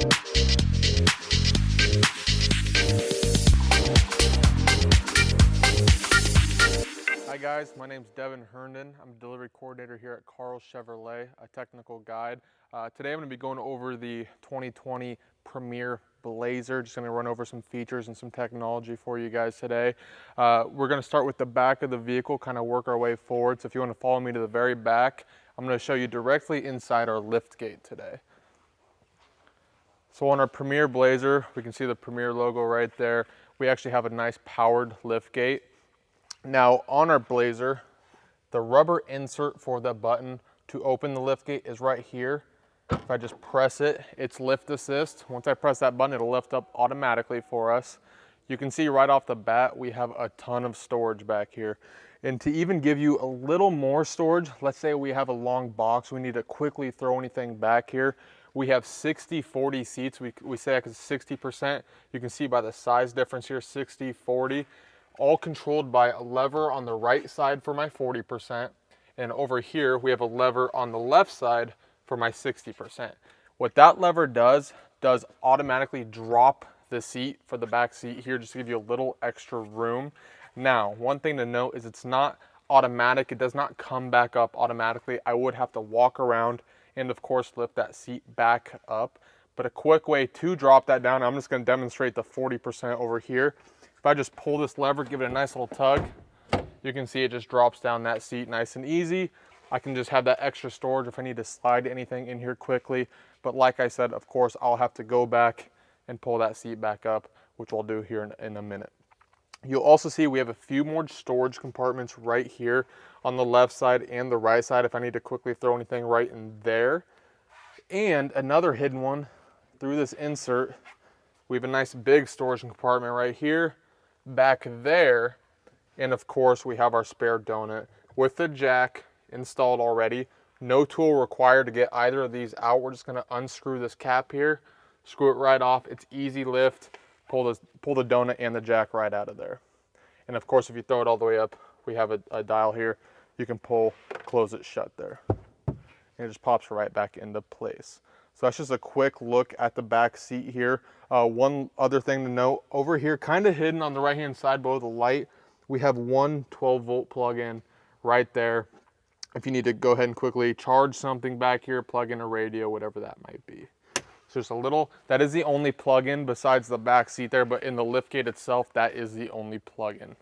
Hi guys, my name's Devin Herndon. I'm a delivery coordinator here at Karl Chevrolet, a technical guide. Today I'm going to be going over the 2020 Premier Blazer. Just going to run over some features and some technology for you guys today. We're going to start with the back of the vehicle, kind of work our way forward. So if you want to follow me to the very back, I'm going to show you directly inside our liftgate today. So on our Premier Blazer, we can see the Premier logo right there. We actually have a nice powered liftgate. Now on our Blazer, the rubber insert for the button to open the liftgate is right here. If I just press it, it's lift assist. Once I press that button, it'll lift up automatically for us. You can see right off the bat, we have a ton of storage back here. And to even give you a little more storage, let's say we have a long box, we need to quickly throw anything back here. We have 60-40 seats. We say that 60%. You can see by the size difference here, 60-40. All controlled by a lever on the right side for my 40%. And over here, we have a lever on the left side for my 60%. What that lever does automatically drop the seat for the back seat here, just to give you a little extra room. Now, one thing to note is it's not automatic. It does not come back up automatically. I would have to walk around and of course lift that seat back up. But a quick way to drop that down, I'm just going to demonstrate the 40% over here. If I just pull this lever, give it a nice little tug, you can see it just drops down that seat nice and easy. I can just have that extra storage if I need to slide anything in here quickly. But like I said, of course, I'll have to go back and pull that seat back up, which I'll do here in a minute. You'll also see we have a few more storage compartments right here on the left side and the right side if I need to quickly throw anything right in there. And another hidden one through this insert, we have a nice big storage compartment right here, back there, and of course we have our spare donut with the jack installed already. No tool required to get either of these out. We're just going to unscrew this cap here, screw it right off. It's easy lift, pull the donut and the jack right out of there. And of course, if you throw it all the way up, we have a dial here. You can close it shut there, and it just pops right back into place. So that's just a quick look at the back seat here. One other thing to note, over here, kind of hidden on the right-hand side below the light, we have one 12-volt plug-in right there. If you need to go ahead and quickly charge something back here, plug in a radio, whatever that might be. So just a little, that is the only plug-in besides the back seat there, but in the liftgate itself, that is the only plug-in.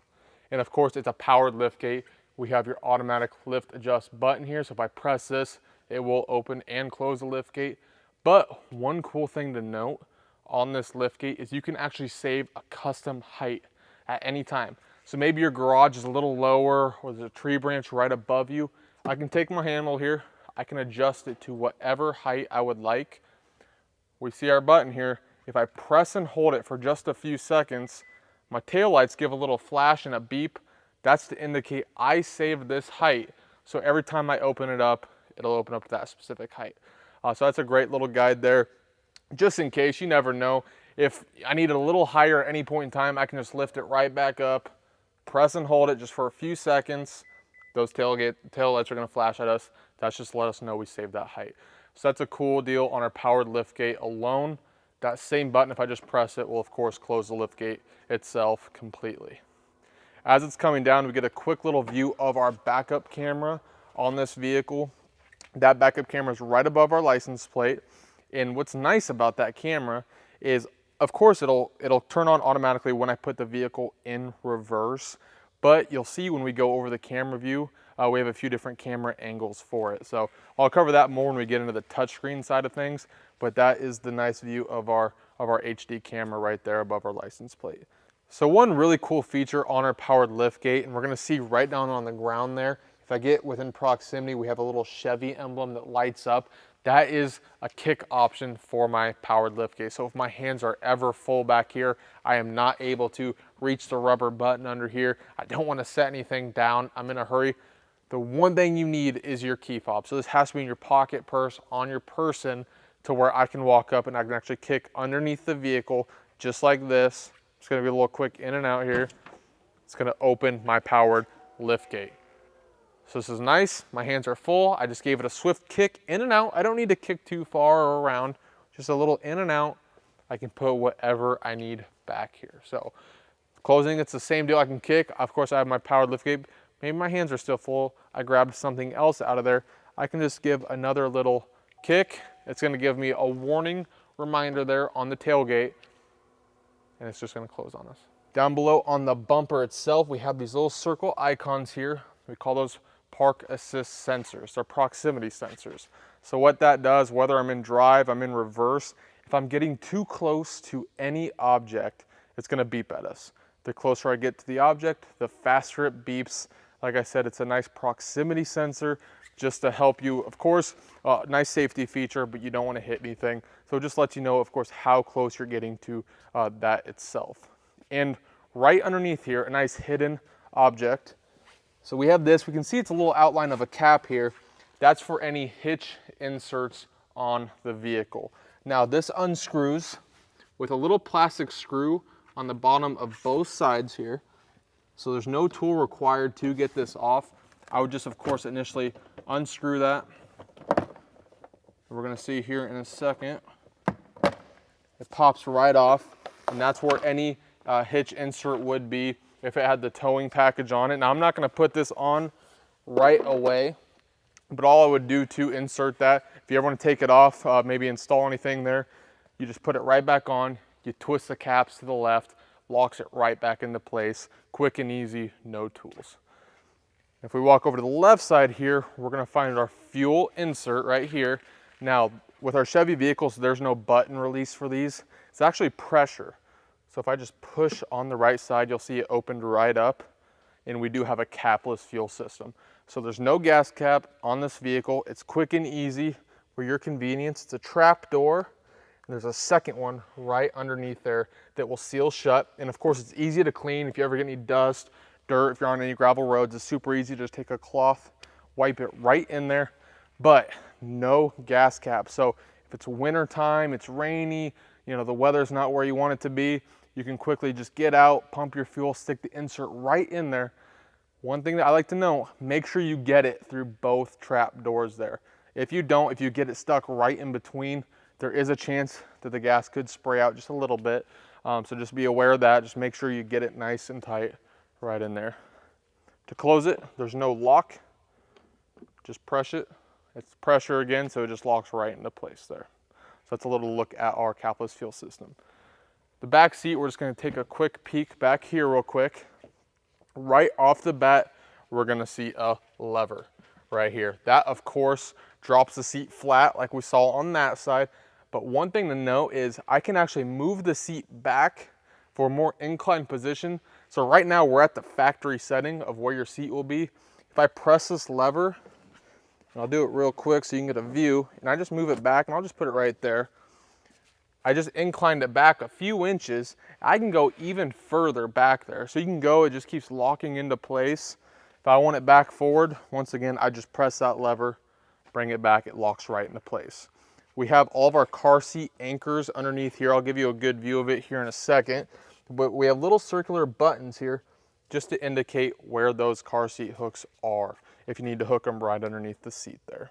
And of course, it's a powered liftgate. We have your automatic lift adjust button here. So if I press this, it will open and close the liftgate. But one cool thing to note on this liftgate is you can actually save a custom height at any time. So maybe your garage is a little lower or there's a tree branch right above you. I can take my handle here. I can adjust it to whatever height I would like. We see our button here. If I press and hold it for just a few seconds, my taillights give a little flash and a beep. That's to indicate I saved this height. So every time I open it up, it'll open up to that specific height. So that's a great little guide there. Just in case, you never know. If I need it a little higher at any point in time, I can just lift it right back up, press and hold it just for a few seconds. Those taillights are going to flash at us. That's just to let us know we saved that height. So that's a cool deal on our powered liftgate alone. That same button, if I just press it, will of course close the liftgate itself completely. As it's coming down, we get a quick little view of our backup camera on this vehicle. That backup camera is right above our license plate. And what's nice about that camera is, of course, it'll turn on automatically when I put the vehicle in reverse. But you'll see when we go over the camera view, we have a few different camera angles for it. So I'll cover that more when we get into the touchscreen side of things. But that is the nice view of our HD camera right there above our license plate. So one really cool feature on our powered liftgate, and we're going to see right down on the ground there, if I get within proximity, we have a little Chevy emblem that lights up. That is a kick option for my powered liftgate. So if my hands are ever full back here, I am not able to reach the rubber button under here. I don't want to set anything down. I'm in a hurry. The one thing you need is your key fob. So this has to be in your pocket purse, on your person, to where I can walk up and I can actually kick underneath the vehicle just like this. It's going to be a little quick in and out here. It's going to open my powered liftgate. So this is nice. My hands are full. I just gave it a swift kick in and out. I don't need to kick too far or around. just a little in and out. I can put whatever I need back here. So closing, it's the same deal. I can kick. Of course, I have my powered liftgate. Maybe my hands are still full. I grabbed something else out of there. I can just give another little kick. It's gonna give me a warning reminder there on the tailgate, and it's just gonna close on us. Down below on the bumper itself, we have these little circle icons here. We call those park assist sensors. They're proximity sensors. So what that does, whether I'm in drive, I'm in reverse, if I'm getting too close to any object, it's gonna beep at us. The closer I get to the object, the faster it beeps. Like I said, it's a nice proximity sensor just to help you, of course, nice safety feature, but you don't want to hit anything. So it just lets you know, of course, how close you're getting to that itself. And right underneath here, a nice hidden object. So we have this, we can see it's a little outline of a cap here. That's for any hitch inserts on the vehicle. Now this unscrews with a little plastic screw on the bottom of both sides here. So there's no tool required to get this off. I would just, of course, initially unscrew that. We're gonna see here in a second, it pops right off, and that's where any hitch insert would be if it had the towing package on it. Now I'm not gonna put this on right away, but all I would do to insert that, if you ever wanna take it off, maybe install anything there, you just put it right back on, you twist the caps to the left, locks it right back into place. Quick and easy, no tools. If we walk over to the left side here, we're gonna find our fuel insert right here. Now, with our Chevy vehicles, there's no button release for these. It's actually pressure. So if I just push on the right side, you'll see it opened right up, and we do have a capless fuel system. So there's no gas cap on this vehicle. It's quick and easy for your convenience. It's a trap door. There's a second one right underneath there that will seal shut. And of course, it's easy to clean. If you ever get any dust, dirt, if you're on any gravel roads, it's super easy to just take a cloth, wipe it right in there, but no gas cap. So if it's winter time, it's rainy, you know, the weather's not where you want it to be, you can quickly just get out, pump your fuel, stick the insert right in there. One thing that I like to know, make sure you get it through both trap doors there. If you don't, if you get it stuck right in between, there is a chance that the gas could spray out just a little bit. So just be aware of that. Just make sure you get it nice and tight right in there. To close it, there's no lock. Just press it. It's pressure again, so it just locks right into place there. So that's a little look at our capless fuel system. The back seat, we're just gonna take a quick peek back here real quick. Right off the bat, we're gonna see a lever right here. That, of course, drops the seat flat like we saw on that side. But one thing to note is I can actually move the seat back for a more inclined position. So right now we're at the factory setting of where your seat will be. If I press this lever, and I'll do it real quick so you can get a view, and I just move it back, and I'll just put it right there. I just inclined it back a few inches. I can go even further back there. So you can go, it just keeps locking into place. If I want it back forward, once again, I just press that lever, bring it back, it locks right into place. We have all of our car seat anchors underneath here. I'll give you a good view of it here in a second. But we have little circular buttons here just to indicate where those car seat hooks are, if you need to hook them right underneath the seat there.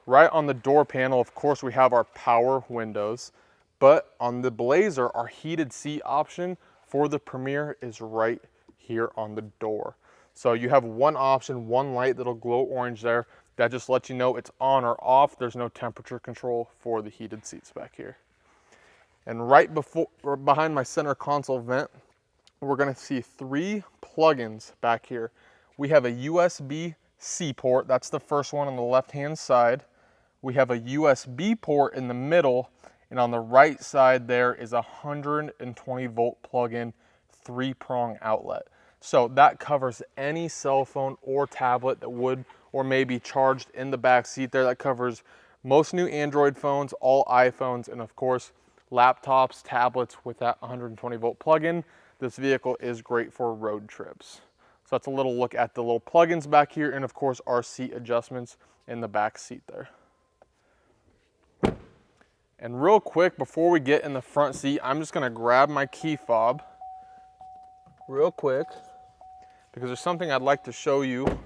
Right on the door panel, of course, we have our power windows, but on the Blazer, our heated seat option for the Premier is right here on the door. So you have one option, one light that'll glow orange there. That just lets you know it's on or off. There's no temperature control for the heated seats back here. And right behind my center console vent, we're gonna see 3 plugins back here. We have a USB-C port, that's the first one on the left-hand side. We have a USB port in the middle, and on the right side there is a 120 volt plug-in 3-prong outlet. So that covers any cell phone or tablet that would or may be charged in the back seat there. That covers most new Android phones, all iPhones, and of course, laptops, tablets with that 120 volt plug-in. This vehicle is great for road trips. So that's a little look at the little plugins back here, and of course our seat adjustments in the back seat there. And real quick, before we get in the front seat, I'm just gonna grab my key fob real quick because there's something I'd like to show you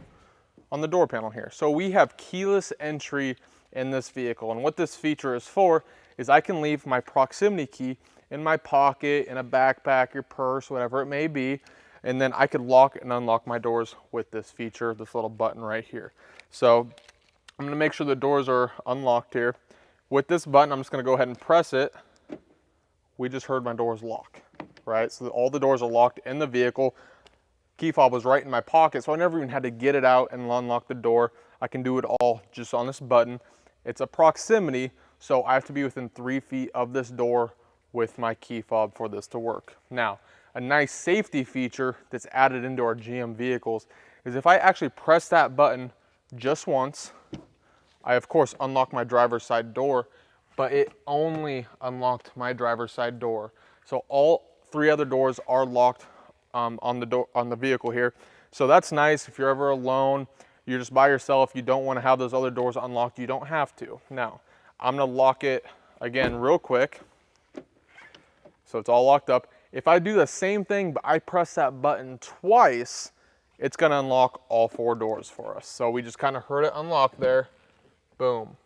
on the door panel here. So we have keyless entry in this vehicle. And what this feature is for is I can leave my proximity key in my pocket, in a backpack, your purse, whatever it may be, and then I could lock and unlock my doors with this feature, this little button right here. So I'm gonna make sure the doors are unlocked here. With this button, I'm just gonna go ahead and press it. We just heard my doors lock, right? So all the doors are locked in the vehicle. Key fob was right in my pocket, so I never even had to get it out and unlock the door. I can do it all just on this button. It's a proximity, so I have to be within 3 feet of this door with my key fob for this to work. Now, a nice safety feature that's added into our GM vehicles is if I actually press that button just once, I of course unlock my driver's side door, but it only unlocked my driver's side door. So all 3 other doors are locked on the vehicle here. So that's nice. If you're ever alone, you're just by yourself, you don't want to have those other doors unlocked, you don't have to. Now, I'm gonna lock it again real quick. So it's all locked up. If I do the same thing, but I press that button twice, it's gonna unlock all 4 doors for us. So we just kind of heard it unlock there, boom.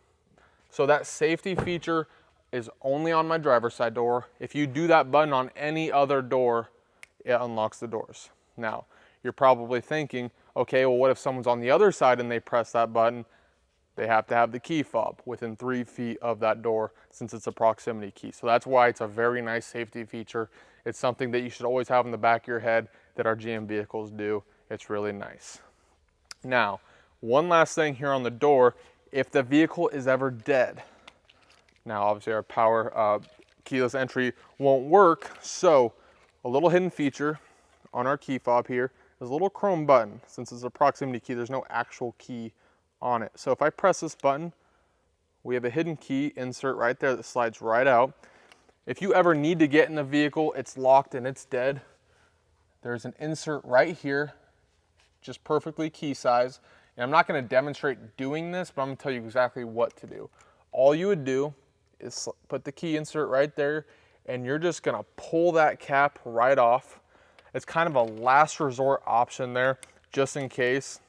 So that safety feature is only on my driver's side door. If you do that button on any other door, it unlocks the doors. Now, you're probably thinking, okay, well, what if someone's on the other side and they press that button? They have to have the key fob within 3 feet of that door since it's a proximity key. So that's why it's a very nice safety feature. It's something that you should always have in the back of your head that our GM vehicles do. It's really nice. Now, one last thing here on the door, if the vehicle is ever dead. Now, obviously our power keyless entry won't work, so a little hidden feature on our key fob here is a little chrome button. Since it's a proximity key, there's no actual key on it. So if I press this button, we have a hidden key insert right there that slides right out. If you ever need to get in the vehicle, it's locked and it's dead, there's an insert right here, just perfectly key size. And I'm not going to demonstrate doing this, but I'm going to tell you exactly what to do. All you would do is put the key insert right there, and you're just going to pull that cap right off. It's kind of a last resort option there, just in case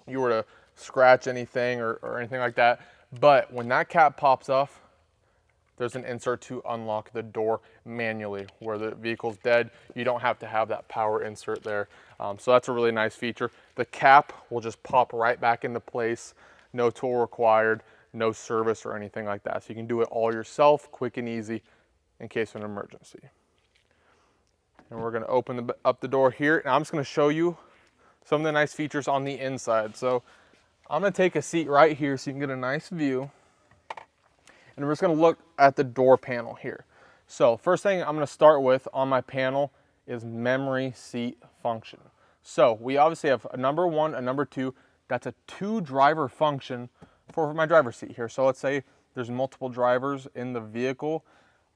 you were to scratch anything or anything like that. But when that cap pops off, there's an insert to unlock the door manually. Where the vehicle's dead, you don't have to have that power insert there. So that's a really nice feature. The cap will just pop right back into place. No tool required, no service or anything like that. So you can do it all yourself, quick and easy in case of an emergency. And we're gonna open up the door here. And I'm just gonna show you some of the nice features on the inside. So I'm gonna take a seat right here so you can get a nice view. And we're just gonna look at the door panel here. So first thing I'm gonna start with on my panel is memory seat function. So we obviously have a number 1, a number 2. That's a 2 driver function for my driver's seat here. So let's say there's multiple drivers in the vehicle.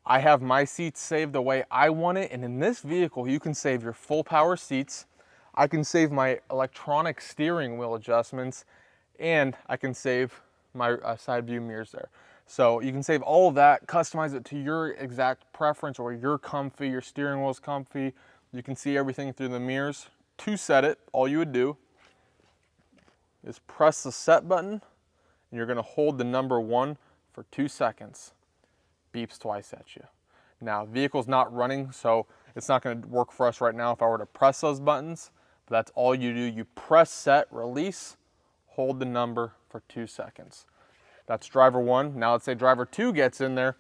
I have my seats saved the way I want it. And in this vehicle, you can save your full power seats. I can save my electronic steering wheel adjustments, and I can save my side view mirrors there. So you can save all of that, customize it to your exact preference, or you're comfy, your steering wheel's comfy. You can see everything through the mirrors. To set it, all you would do is press the set button, and you're gonna hold the number 1 for 2 seconds. Beeps twice at you. Now, vehicle's not running, so it's not gonna work for us right now if I were to press those buttons, but that's all you do. You press set, release, hold the number for 2 seconds. That's driver 1. Now let's say driver 2 gets in there.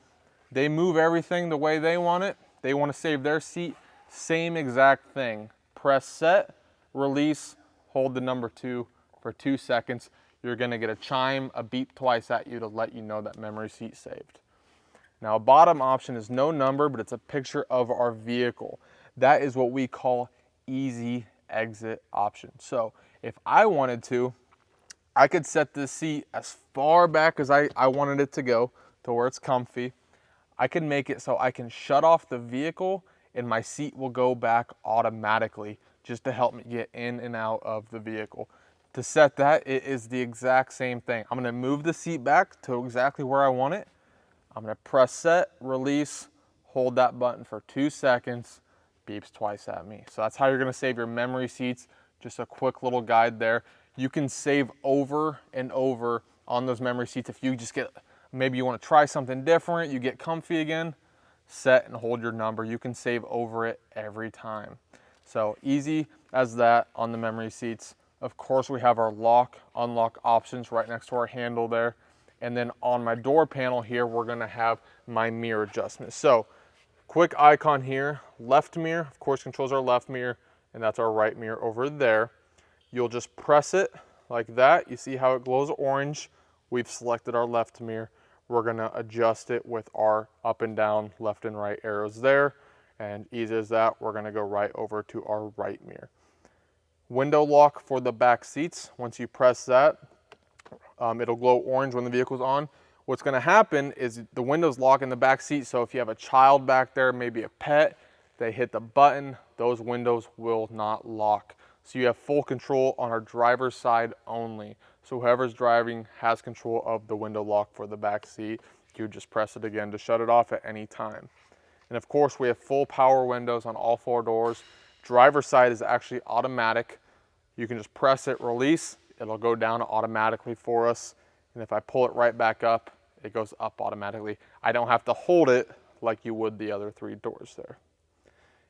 They move everything the way they want it. They want to save their seat. Same exact thing. Press set, release, hold the number 2 for 2 seconds. You're going to get a chime, a beep twice at you to let you know that memory seat saved. Now, a bottom option is no number, but it's a picture of our vehicle. That is what we call easy exit option. So if I wanted to, I could set this seat as far back as I wanted it to go to where it's comfy. I can make it so I can shut off the vehicle and my seat will go back automatically just to help me get in and out of the vehicle. To set that, it is the exact same thing. I'm gonna move the seat back to exactly where I want it. I'm gonna press set, release, hold that button for 2 seconds, beeps twice at me. So that's how you're gonna save your memory seats. Just a quick little guide there. You can save over and over on those memory seats. If you just get, maybe you want to try something different, you get comfy again, set and hold your number. You can save over it every time. So easy as that on the memory seats. Of course, we have our lock, unlock options right next to our handle there. And then on my door panel here, we're gonna have my mirror adjustment. So quick icon here, left mirror, of course, controls our left mirror, and that's our right mirror over there. You'll just press it like that. You see how it glows orange? We've selected our left mirror. We're gonna adjust it with our up and down, left and right arrows there. And easy as that, we're gonna go right over to our right mirror. Window lock for the back seats. Once you press that, it'll glow orange when the vehicle's on. What's gonna happen is the windows lock in the back seat, so if you have a child back there, maybe a pet, they hit the button, those windows will not lock. So you have full control on our driver's side only. So whoever's driving has control of the window lock for the back seat. You just press it again to shut it off at any time. And of course, we have full power windows on all 4 doors. Driver's side is actually automatic. You can just press it, release, it'll go down automatically for us. And if I pull it right back up, it goes up automatically. I don't have to hold it like you would the other 3 doors there.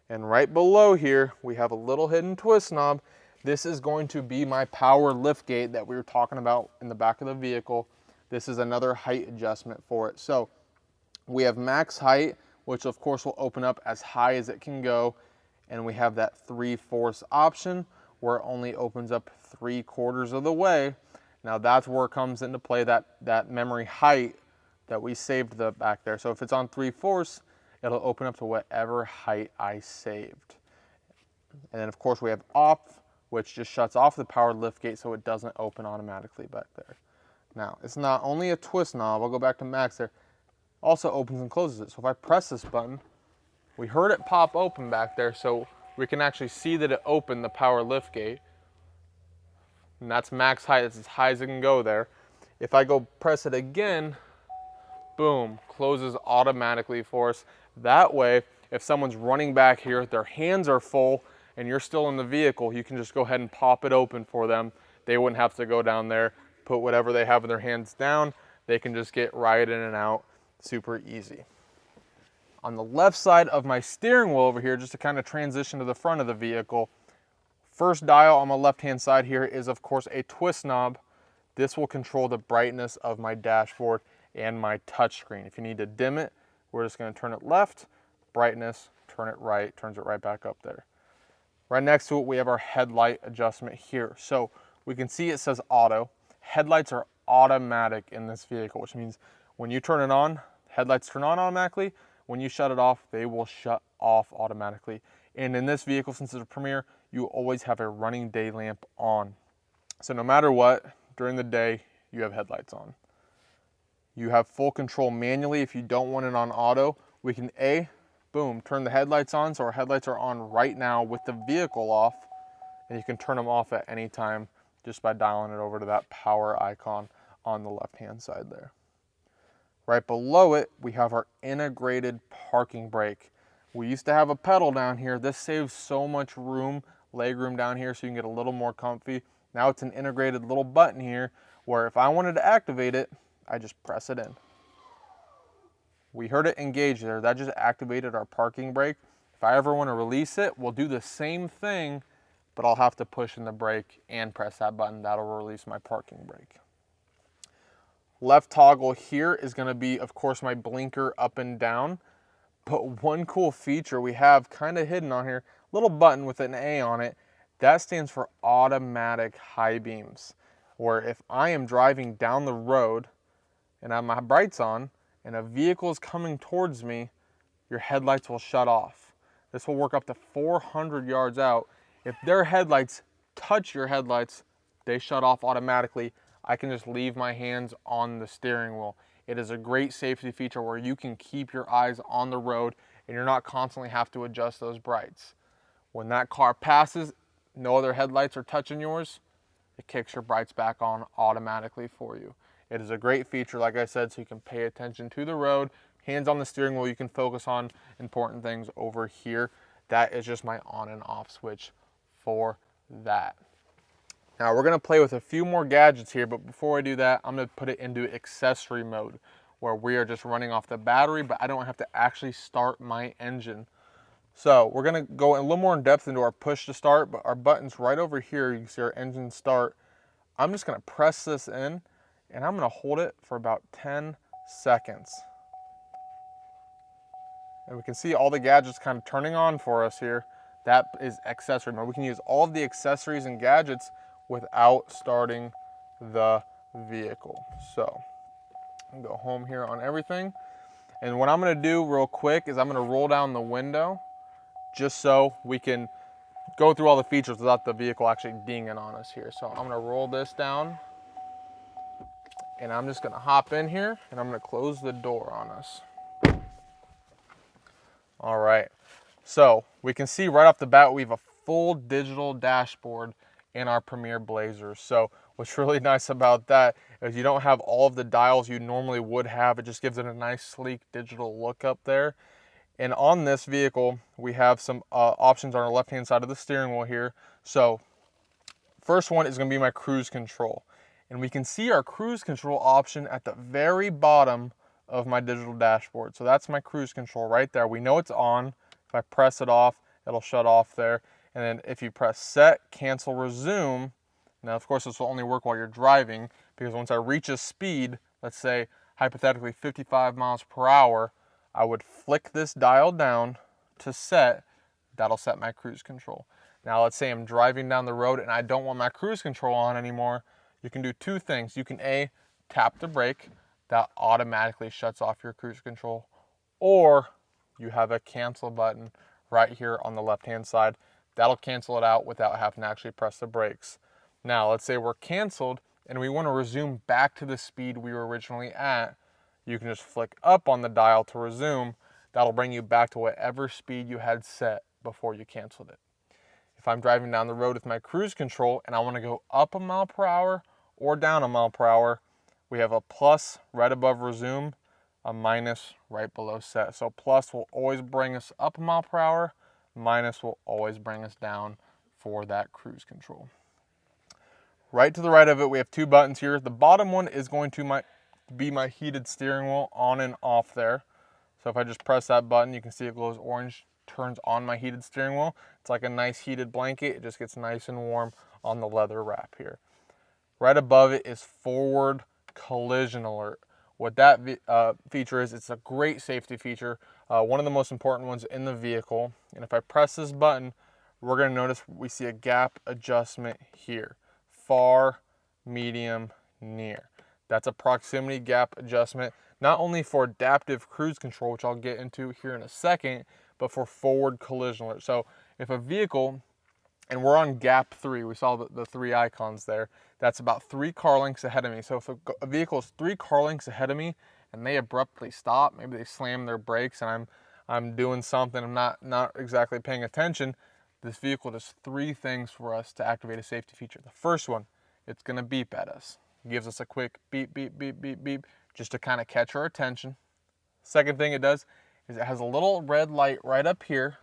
And right below here, we have a little hidden twist knob. This is going to be my power liftgate that we were talking about in the back of the vehicle. This is another height adjustment for it. So we have max height, which of course will open up as high as it can go. And we have that 3/4 option where it only opens up 3/4 of the way. Now that's where it comes into play, that memory height that we saved back there. So if it's on 3/4, it'll open up to whatever height I saved. And then of course we have off, which just shuts off the power liftgate so it doesn't open automatically back there. Now, it's not only a twist knob, I'll go back to max there, also opens and closes it. So if I press this button, we heard it pop open back there, so we can actually see that it opened the power liftgate. And that's max height, that's as high as it can go there. If I go press it again, boom, closes automatically for us. That way, if someone's running back here, their hands are full, and you're still in the vehicle, you can just go ahead and pop it open for them. They wouldn't have to go down there, put whatever they have in their hands down. They can just get right in and out, super easy. On the left side of my steering wheel over here, just to kind of transition to the front of the vehicle, first dial on my left-hand side here is of course a twist knob. This will control the brightness of my dashboard and my touchscreen. If you need to dim it, we're just gonna turn it left, brightness, turn it right, turns it right back up there. Right next to it, we have our headlight adjustment here. So we can see it says auto. Headlights are automatic in this vehicle, which means when you turn it on, headlights turn on automatically. When you shut it off, they will shut off automatically. And in this vehicle, since it's a Premier, you always have a running day lamp on. So no matter what, during the day, you have headlights on. You have full control manually. If you don't want it on auto, we can boom, turn the headlights on. So our headlights are on right now with the vehicle off, and you can turn them off at any time just by dialing it over to that power icon on the left-hand side there. Right below it, we have our integrated parking brake. We used to have a pedal down here. This saves so much room, leg room down here, so you can get a little more comfy. Now it's an integrated little button here where if I wanted to activate it, I just press it in. We heard it engage there. That just activated our parking brake. If I ever want to release it, we'll do the same thing, but I'll have to push in the brake and press that button. That'll release my parking brake. Left toggle here is going to be, of course, my blinker up and down. But one cool feature we have kind of hidden on here, little button with an A on it, that stands for automatic high beams. Where if I am driving down the road and I have my brights on and a vehicle is coming towards me, your headlights will shut off. This will work up to 400 yards out. If their headlights touch your headlights, they shut off automatically. I can just leave my hands on the steering wheel. It is a great safety feature where you can keep your eyes on the road and you're not constantly have to adjust those brights. When that car passes, no other headlights are touching yours, it kicks your brights back on automatically for you. It is a great feature, like I said, so you can pay attention to the road, hands on the steering wheel, you can focus on important things over here. That is just my on and off switch for that. Now we're gonna play with a few more gadgets here, but before I do that, I'm gonna put it into accessory mode, where we are just running off the battery, but I don't have to actually start my engine. So we're gonna go a little more in depth into our push to start, but our button's right over here. You can see our engine start. I'm just gonna press this in, and I'm gonna hold it for about 10 seconds. And we can see all the gadgets kind of turning on for us here. That is accessory mode. We can use all of the accessories and gadgets without starting the vehicle. So I'll go home here on everything. And what I'm gonna do real quick is I'm gonna roll down the window just so we can go through all the features without the vehicle actually dinging on us here. So I'm gonna roll this down, and I'm just gonna hop in here, and I'm gonna close the door on us. All right, so we can see right off the bat we have a full digital dashboard in our Premier Blazer. So what's really nice about that is you don't have all of the dials you normally would have. It just gives it a nice sleek digital look up there. And on this vehicle, we have some options on our left-hand side of the steering wheel here. So first one is gonna be my cruise control. And we can see our cruise control option at the very bottom of my digital dashboard. So that's my cruise control right there. We know it's on. If I press it off, it'll shut off there. And then if you press set, cancel, resume, now of course this will only work while you're driving, because once I reach a speed, let's say hypothetically 55 miles per hour, I would flick this dial down to set. That'll set my cruise control. Now let's say I'm driving down the road and I don't want my cruise control on anymore. You can do two things. You can A, tap the brake. That automatically shuts off your cruise control. Or you have a cancel button right here on the left-hand side. That'll cancel it out without having to actually press the brakes. Now let's say we're canceled and we want to resume back to the speed we were originally at. You can just flick up on the dial to resume. That'll bring you back to whatever speed you had set before you canceled it. If I'm driving down the road with my cruise control and I want to go up a mile per hour or down a mile per hour, we have a plus right above resume, a minus right below set. So plus will always bring us up a mile per hour, minus will always bring us down for that cruise control. Right to the right of it, we have two buttons here. The bottom one is going to be my heated steering wheel on and off there. So if I just press that button, you can see it glows orange, turns on my heated steering wheel. It's like a nice heated blanket. It just gets nice and warm on the leather wrap here. Right above it is forward collision alert. What that feature is, it's a great safety feature, one of the most important ones in the vehicle. And if I press this button, we're going to notice we see a gap adjustment here. Far, medium, near. That's a proximity gap adjustment, not only for adaptive cruise control, which I'll get into here in a second, but for forward collision alert. So if a vehicle, and we're on gap 3, we saw the 3 icons there, that's about 3 car lengths ahead of me. So if a vehicle is 3 car lengths ahead of me and they abruptly stop, maybe they slam their brakes and I'm doing something, I'm not exactly paying attention, this vehicle does 3 things for us to activate a safety feature. The first one, it's gonna beep at us. It gives us a quick beep, beep, beep, beep, beep, just to kind of catch our attention. Second thing it does is it has a little red light right up here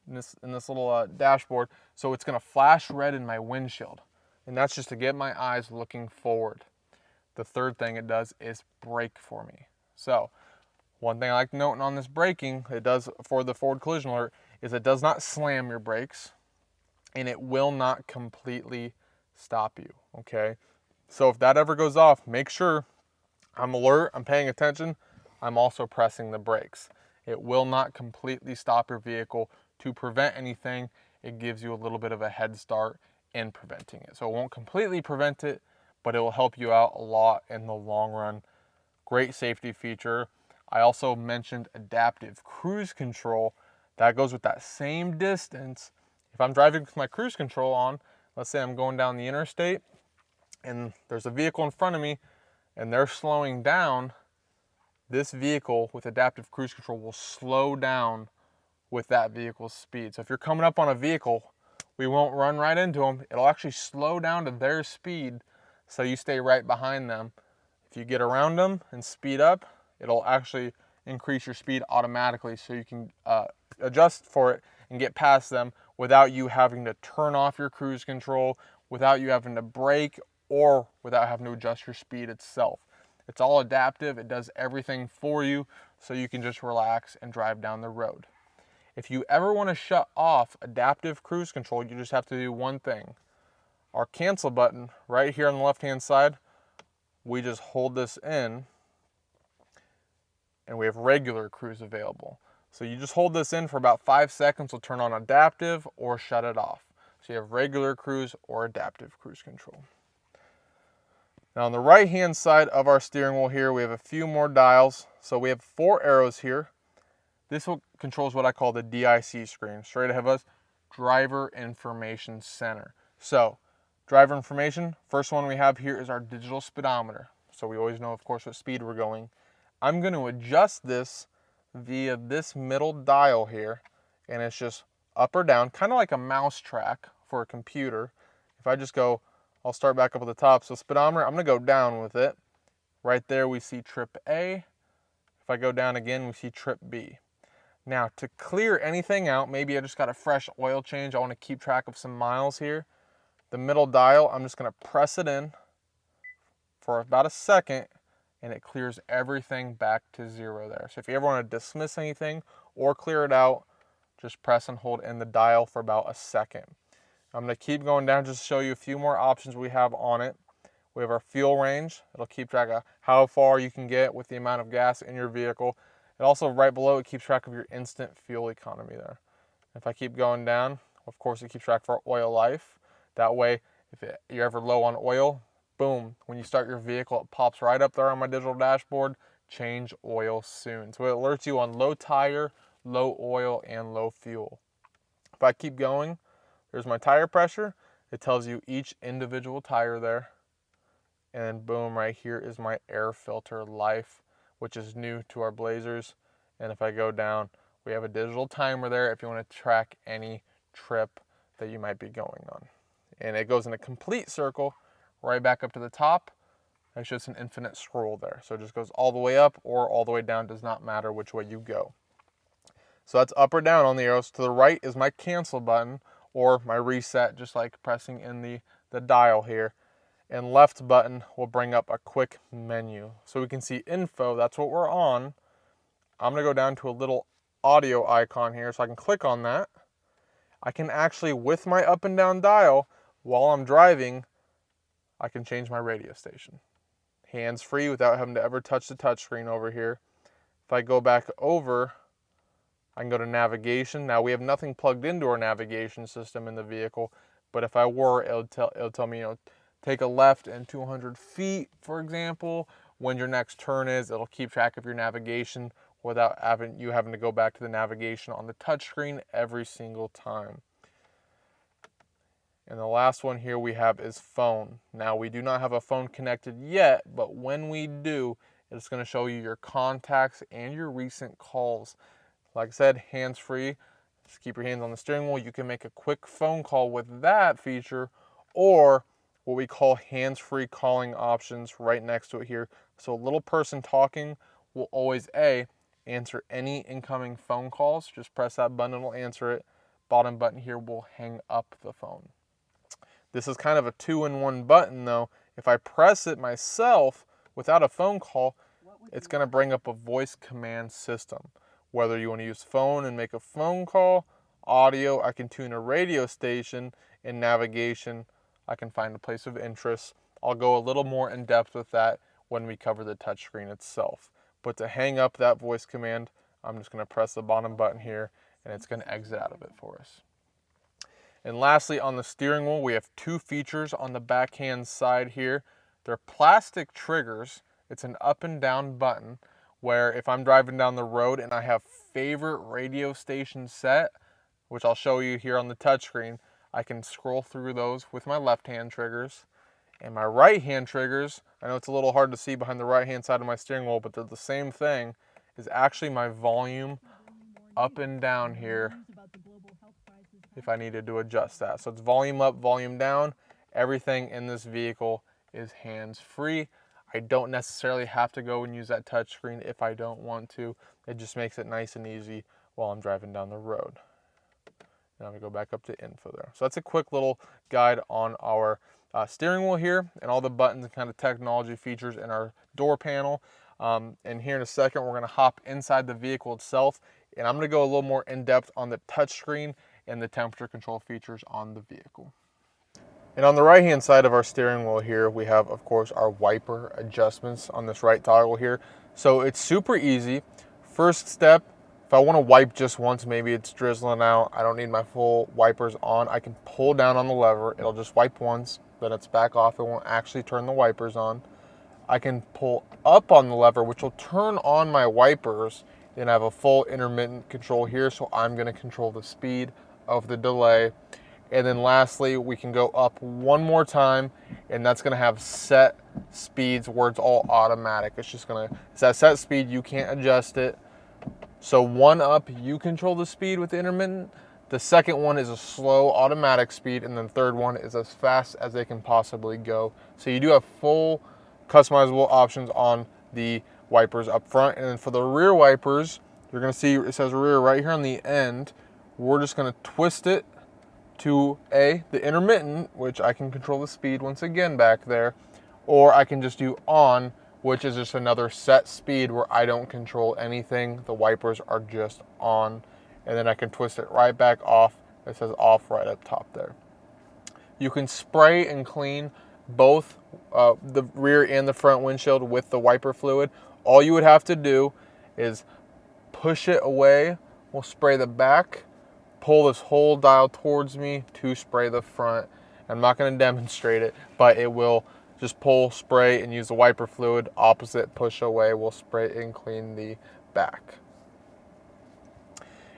in this little dashboard, so it's gonna flash red in my windshield. And that's just to get my eyes looking forward. The third thing it does is brake for me. So one thing I like to note on this braking, it does for the forward collision alert, is it does not slam your brakes and it will not completely stop you, okay? So if that ever goes off, make sure I'm alert, I'm paying attention, I'm also pressing the brakes. It will not completely stop your vehicle. To prevent anything, it gives you a little bit of a head start in preventing it. So it won't completely prevent it, but it will help you out a lot in the long run. Great safety feature. I also mentioned adaptive cruise control. That goes with that same distance. If I'm driving with my cruise control on, let's say I'm going down the interstate and there's a vehicle in front of me and they're slowing down, this vehicle with adaptive cruise control will slow down with that vehicle's speed. So if you're coming up on a vehicle, we won't run right into them. It'll actually slow down to their speed so you stay right behind them. If you get around them and speed up, it'll actually increase your speed automatically so you can adjust for it and get past them without you having to turn off your cruise control, without you having to brake or without having to adjust your speed itself. It's all adaptive. It does everything for you, so you can just relax and drive down the road. If you ever want to shut off adaptive cruise control, you just have to do one thing. Our cancel button right here on the left-hand side, we just hold this in and we have regular cruise available. So you just hold this in for about 5 seconds, will turn on adaptive or shut it off. So you have regular cruise or adaptive cruise control. Now on the right hand side of our steering wheel here, we have a few more dials. So we have 4 arrows here. This one controls what I call the DIC screen. Straight ahead of us, Driver Information Center. So driver information, first one we have here is our digital speedometer. So we always know, of course, what speed we're going. I'm going to adjust this via this middle dial here, and it's just up or down, kind of like a mouse track for a computer. If I just go, I'll start back up at the top. So speedometer, I'm going to go down with it. Right there we see trip A. If I go down again, we see trip B. Now to clear anything out, maybe I just got a fresh oil change, I want to keep track of some miles here. The middle dial, I'm just going to press it in for about a second, and it clears everything back to 0 there. So if you ever want to dismiss anything or clear it out, just press and hold in the dial for about a second. I'm going to keep going down just to show you a few more options we have on it. We have our fuel range. It'll keep track of how far you can get with the amount of gas in your vehicle. And also right below, it keeps track of your instant fuel economy there. If I keep going down, of course, it keeps track of our oil life. That way, if you're ever low on oil, boom, when you start your vehicle, it pops right up there on my digital dashboard, change oil soon. So it alerts you on low tire, low oil, and low fuel. If I keep going, there's my tire pressure. It tells you each individual tire there. And then boom, right here is my air filter life, which is new to our Blazers. And if I go down, we have a digital timer there if you want to track any trip that you might be going on. And it goes in a complete circle right back up to the top. It's just an infinite scroll there. So it just goes all the way up or all the way down, does not matter which way you go. So that's up or down on the arrows. To the right is my cancel button or my reset, just like pressing in the dial here. And left button will bring up a quick menu. So we can see info, that's what we're on. I'm gonna go down to a little audio icon here, so I can click on that. I can actually, with my up and down dial, while I'm driving, I can change my radio station. Hands-free without having to ever touch the touchscreen over here. If I go back over, I can go to navigation. Now we have nothing plugged into our navigation system in the vehicle, but if I were, it'll tell me, take a left in 200 feet, for example. When your next turn is, it'll keep track of your navigation without having to go back to the navigation on the touchscreen every single time. And the last one here we have is phone. Now we do not have a phone connected yet, but when we do, it's going to show you your contacts and your recent calls. Like I said, hands-free. Just keep your hands on the steering wheel. You can make a quick phone call with that feature, or what we call hands-free calling options right next to it here. So a little person talking will always answer any incoming phone calls. Just press that button, it'll answer it. Bottom button here will hang up the phone. This is kind of a 2-in-1 button though. If I press it myself without a phone call, it's going to bring up a voice command system. Whether you want to use phone and make a phone call, audio, I can tune a radio station, and navigation, I can find a place of interest. I'll go a little more in depth with that when we cover the touchscreen itself. But to hang up that voice command, I'm just going to press the bottom button here, and it's going to exit out of it for us. And lastly, on the steering wheel, we have 2 features on the backhand side here. They're plastic triggers. It's an up and down button where if I'm driving down the road and I have favorite radio station set, which I'll show you here on the touchscreen, I can scroll through those with my left hand triggers. And my right hand triggers, I know it's a little hard to see behind the right hand side of my steering wheel, but they're the same thing, is actually my volume up and down here if I needed to adjust that. So it's volume up, volume down. Everything in this vehicle is hands-free. I don't necessarily have to go and use that touchscreen if I don't want to. It just makes it nice and easy while I'm driving down the road. Now we go back up to info there. So that's a quick little guide on our steering wheel here and all the buttons and kind of technology features in our door panel. And here in a second, we're gonna hop inside the vehicle itself, and I'm gonna go a little more in depth on the touchscreen and the temperature control features on the vehicle. And on the right hand side of our steering wheel here, we have, of course, our wiper adjustments on this right toggle here. So it's super easy. First step, if I want to wipe just once, maybe it's drizzling out, I don't need my full wipers on, I can pull down on the lever. It'll just wipe once, then it's back off. It won't actually turn the wipers on. I can pull up on the lever, which will turn on my wipers, and I have a full intermittent control here, so I'm going to control the speed of the delay. And then lastly, we can go up one more time, and that's going to have set speeds where it's all automatic. It's that set speed, you can't adjust it. So one up, you control the speed with the intermittent. The second one is a slow automatic speed, and then the third one is as fast as they can possibly go. So you do have full customizable options on the wipers up front. And then for the rear wipers, you're gonna see it says rear right here on the end. We're just gonna twist it to the intermittent, which I can control the speed once again back there, or I can just do on, which is just another set speed where I don't control anything. The wipers are just on, and then I can twist it right back off. It says off right up top there. You can spray and clean both the rear and the front windshield with the wiper fluid. All you would have to do is push it away. We'll spray the back, pull this whole dial towards me to spray the front. I'm not going to demonstrate it, but it will just pull, spray, and use the wiper fluid. Opposite, push away, we'll spray and clean the back.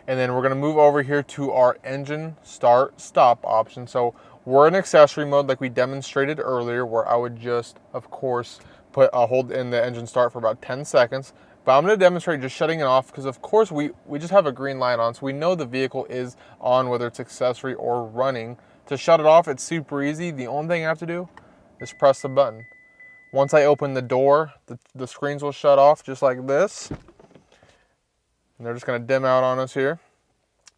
And then we're going to move over here to our engine start stop option. So we're in accessory mode like we demonstrated earlier, where I would just, of course, put a hold in the engine start for about 10 seconds. But I'm going to demonstrate just shutting it off because, of course, we just have a green light on. So we know the vehicle is on, whether it's accessory or running. To shut it off, it's super easy. The only thing I have to do is press the button. Once I open the door, the screens will shut off just like this. And they're just going to dim out on us here.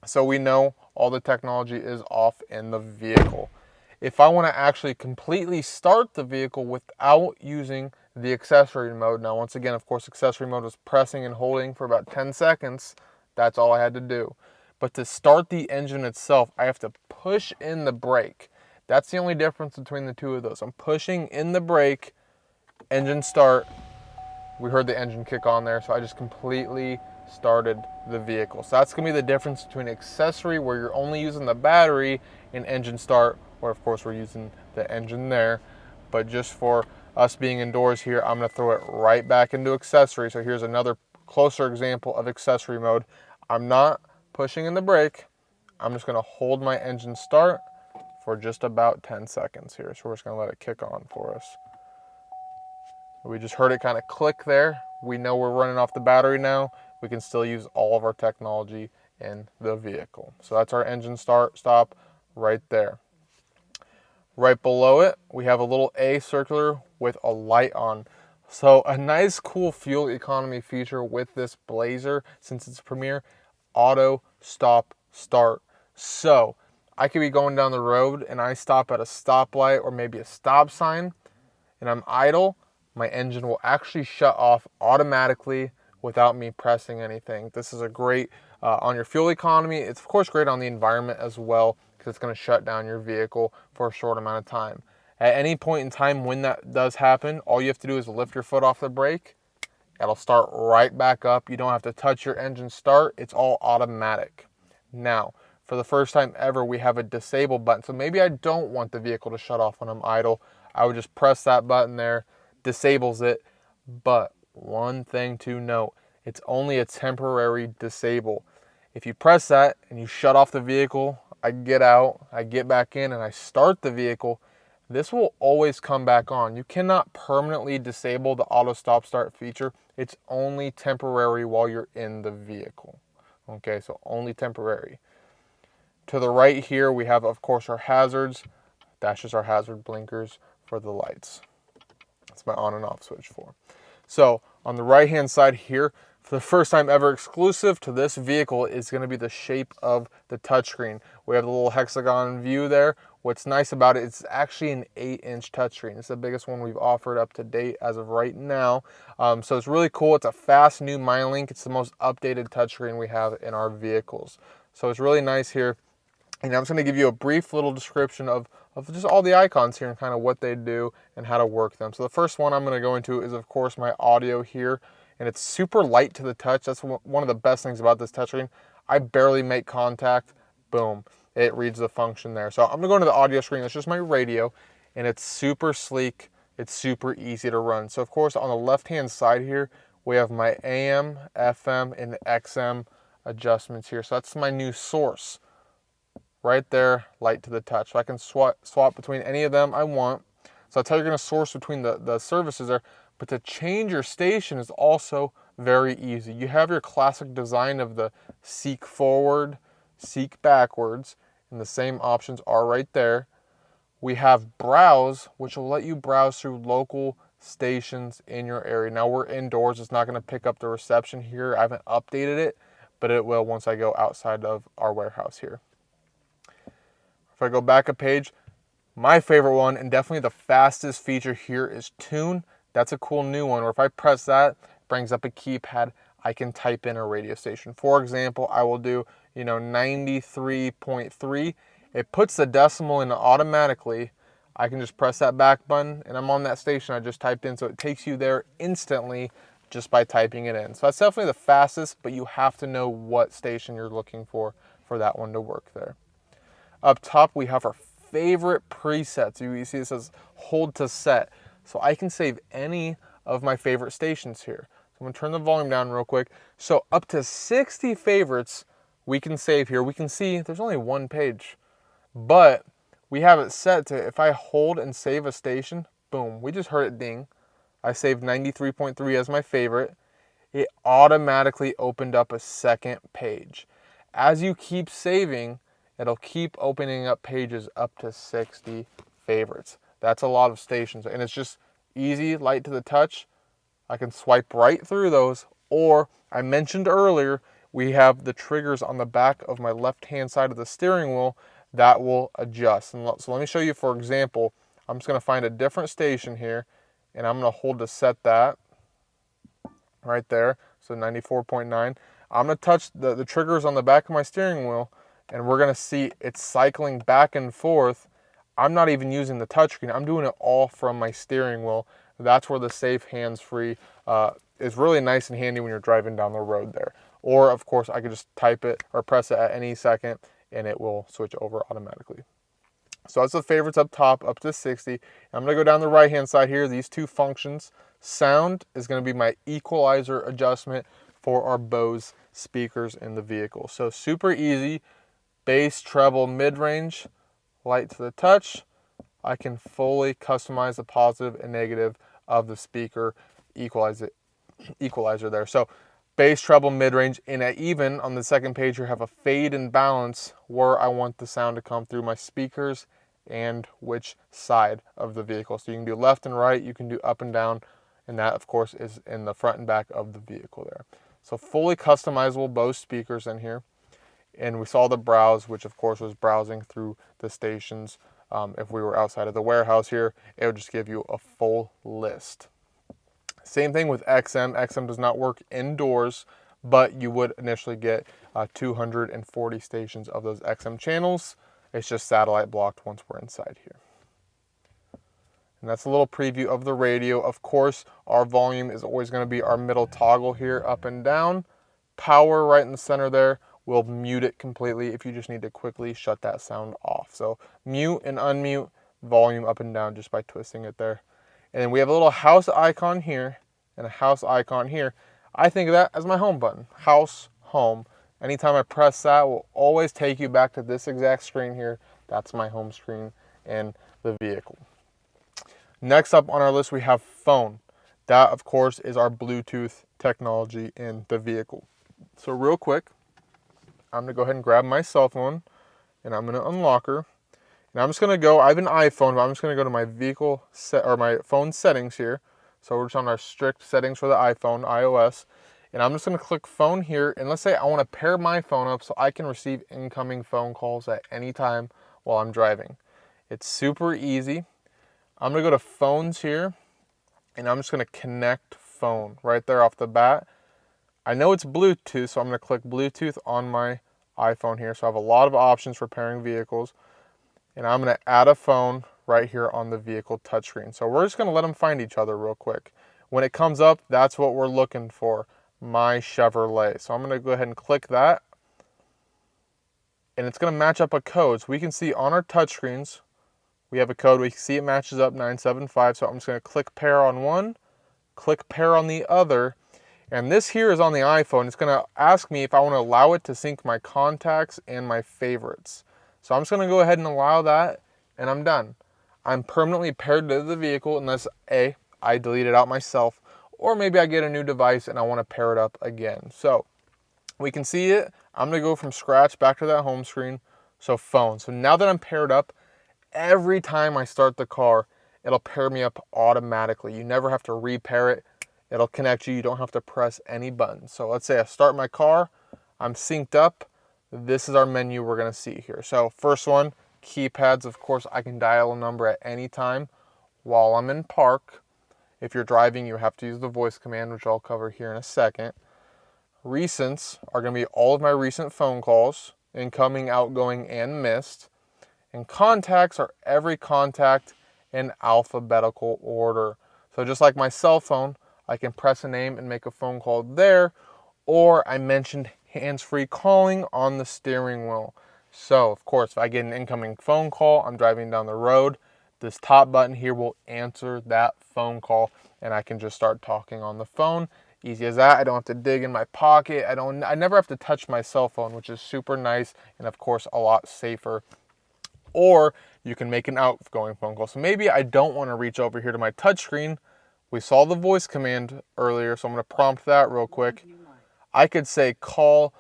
So we know all the technology is off in the vehicle. If I want to actually completely start the vehicle without using the accessory mode, now once again, of course, accessory mode was pressing and holding for about 10 seconds. That's all I had to do. But to start the engine itself, I have to push in the brake. That's the only difference between the two of those. I'm pushing in the brake, engine start. We heard the engine kick on there, so I just completely started the vehicle. So that's gonna be the difference between accessory, where you're only using the battery, and engine start, where of course we're using the engine there. But just for us being indoors here, I'm gonna throw it right back into accessory. So here's another closer example of accessory mode. I'm not pushing in the brake. I'm just gonna hold my engine start for just about 10 seconds here. So we're just gonna let it kick on for us. We just heard it kind of click there. We know we're running off the battery now. We can still use all of our technology in the vehicle. So that's our engine start stop right there. Right below it, we have a little A circular with a light on. So a nice cool fuel economy feature with this Blazer, since it's Premier, auto stop start. So I could be going down the road and I stop at a stoplight or maybe a stop sign and I'm idle. My engine will actually shut off automatically without me pressing anything. This is a great on your fuel economy. It's of course great on the environment as well, because it's going to shut down your vehicle for a short amount of time. At any point in time when that does happen, all you have to do is lift your foot off the brake. It'll start right back up. You don't have to touch your engine start. It's all automatic. Now, for the first time ever, we have a disable button. So maybe I don't want the vehicle to shut off when I'm idle. I would just press that button there, disables it. But one thing to note, it's only a temporary disable. If you press that and you shut off the vehicle, I get out, I get back in, and I start the vehicle, this will always come back on. You cannot permanently disable the auto stop start feature. It's only temporary while you're in the vehicle. Okay, so only temporary. To the right here, we have, of course, our hazards. That's just our hazard blinkers for the lights. That's my on and off switch for. So on the right hand side here, For the first time ever, exclusive to this vehicle is going to be the shape of the touchscreen. We have the little hexagon view there. What's nice about it, it's actually an 8-inch touchscreen. It's the biggest one we've offered up to date as of right now. So it's really cool. It's a fast new MyLink. It's the most updated touchscreen we have in our vehicles. So it's really nice here. And I'm just going to give you a brief little description of just all the icons here and kind of what they do and how to work them. So the first one I'm going to go into is, of course, my audio here. And it's super light to the touch. That's one of the best things about this touchscreen. I barely make contact. Boom. It reads the function there. So I'm going to go into the audio screen. It's just my radio. And it's super sleek. It's super easy to run. So, of course, on the left-hand side here, we have my AM, FM, and XM adjustments here. So that's my new source. Right there, light to the touch. So I can swap between any of them I want. So that's how you're going to source between the services there. But to change your station is also very easy. You have your classic design of the seek forward, seek backwards, and the same options are right there. We have browse, which will let you browse through local stations in your area. Now we're indoors. It's not going to pick up the reception here. I haven't updated it, but it will once I go outside of our warehouse here. If I go back a page, my favorite one and definitely the fastest feature here is tune. That's a cool new one. Or if I press that, it brings up a keypad. I can type in a radio station. For example, I will do 93.3. It puts the decimal in automatically. I can just press that back button and I'm on that station I just typed in. So it takes you there instantly just by typing it in. So that's definitely the fastest, but you have to know what station you're looking for that one to work there. Up top, we have our favorite presets. You see it says hold to set. So I can save any of my favorite stations here. So I'm going to turn the volume down real quick. So up to 60 favorites we can save here. We can see there's only one page, but we have it set to if I hold and save a station, boom, we just heard it ding. I saved 93.3 as my favorite. It automatically opened up a second page. As you keep saving, it'll keep opening up pages up to 60 favorites. That's a lot of stations, and it's just easy, light to the touch. I can swipe right through those, or I mentioned earlier, we have the triggers on the back of my left-hand side of the steering wheel that will adjust. And so let me show you, for example, I'm just going to find a different station here, and I'm going to hold to set that right there, so 94.9. I'm going to touch the triggers on the back of my steering wheel, and we're going to see it's cycling back and forth. I'm not even using the touchscreen. I'm doing it all from my steering wheel. That's where the safe hands-free is really nice and handy when you're driving down the road there. Or, of course, I could just type it or press it at any second, and it will switch over automatically. So that's the favorites up top, up to 60. I'm going to go down the right-hand side here. These two functions. Sound is going to be my equalizer adjustment for our Bose speakers in the vehicle. So super easy. Bass, treble, mid-range, light to the touch. I can fully customize the positive and negative of the speaker equalizer there. So bass, treble, mid-range, and I even on the second page here have a fade and balance where I want the sound to come through my speakers and which side of the vehicle. So you can do left and right, you can do up and down, and that of course is in the front and back of the vehicle there. So fully customizable Bose speakers in here. And we saw the browse, which of course was browsing through the stations. If we were outside of the warehouse here, it would just give you a full list. Same thing with XM. XM does not work indoors, but you would initially get 240 stations of those XM channels. It's just satellite blocked once we're inside here. And that's a little preview of the radio. Of course, our volume is always going to be our middle toggle here, up and down. Power right in the center there. We'll mute it completely if you just need to quickly shut that sound off. So mute and unmute, volume up and down just by twisting it there. And then we have a little house icon here and a house icon here. I think of that as my home button, house, home. Anytime I press that, will always take you back to this exact screen here. That's my home screen in the vehicle. Next up on our list, we have phone. That, of course, is our Bluetooth technology in the vehicle. So real quick, I'm going to go ahead and grab my cell phone, and I'm going to unlock her. And I'm just going to go, I have an iPhone, but I'm just going to go to my vehicle set or my phone settings here. So we're just on our strict settings for the iPhone, iOS. And I'm just gonna click phone here, and let's say I wanna pair my phone up so I can receive incoming phone calls at any time while I'm driving. It's super easy. I'm gonna go to phones here, and I'm just gonna connect phone right there off the bat. I know it's Bluetooth, so I'm gonna click Bluetooth on my iPhone here. So I have a lot of options for pairing vehicles, and I'm gonna add a phone right here on the vehicle touchscreen. So we're just gonna let them find each other real quick. When it comes up, that's what we're looking for, my Chevrolet. So I'm gonna go ahead and click that, and it's gonna match up a code. So we can see on our touchscreens, we have a code. We can see it matches up 975. So I'm just gonna click pair on one, click pair on the other, and this here is on the iPhone. It's gonna ask me if I wanna allow it to sync my contacts and my favorites. So I'm just gonna go ahead and allow that, and I'm done. I'm permanently paired to the vehicle unless A, I delete it out myself, or maybe I get a new device and I wanna pair it up again. So we can see it. I'm gonna go from scratch back to that home screen. So phone. So now that I'm paired up, every time I start the car, it'll pair me up automatically. You never have to repair it. It'll connect you. You don't have to press any buttons. So let's say I start my car, I'm synced up. This is our menu we're gonna see here. So first one, keypads. Of course, I can dial a number at any time while I'm in park. If you're driving, you have to use the voice command, which I'll cover here in a second. Recents are gonna be all of my recent phone calls, incoming, outgoing, and missed. And contacts are every contact in alphabetical order. So just like my cell phone, I can press a name and make a phone call there, or I mentioned hands-free calling on the steering wheel. So of course, if I get an incoming phone call, I'm driving down the road, this top button here will answer that phone call, and I can just start talking on the phone. Easy as that. I don't have to dig in my pocket. I never have to touch my cell phone, which is super nice, and of course a lot safer. Or you can make an outgoing phone call. So maybe I don't want to reach over here to my touchscreen. We saw the voice command earlier, so I'm going to prompt that real quick. I could say call,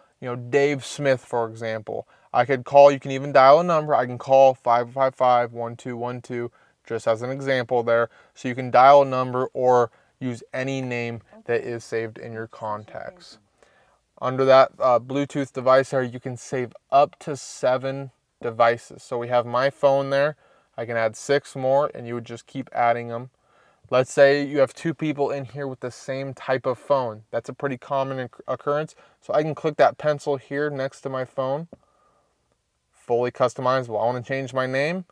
Dave Smith, for example. I could call, you can even dial a number. I can call 555-1212, just as an example there. So you can dial a number or use any name that is saved in your contacts. Under that Bluetooth device there, you can save up to 7 devices. So we have my phone there. I can add 6 more, and you would just keep adding them. Let's say you have 2 people in here with the same type of phone. That's a pretty common occurrence. So I can click that pencil here next to my phone. Fully customizable. I want to change my name.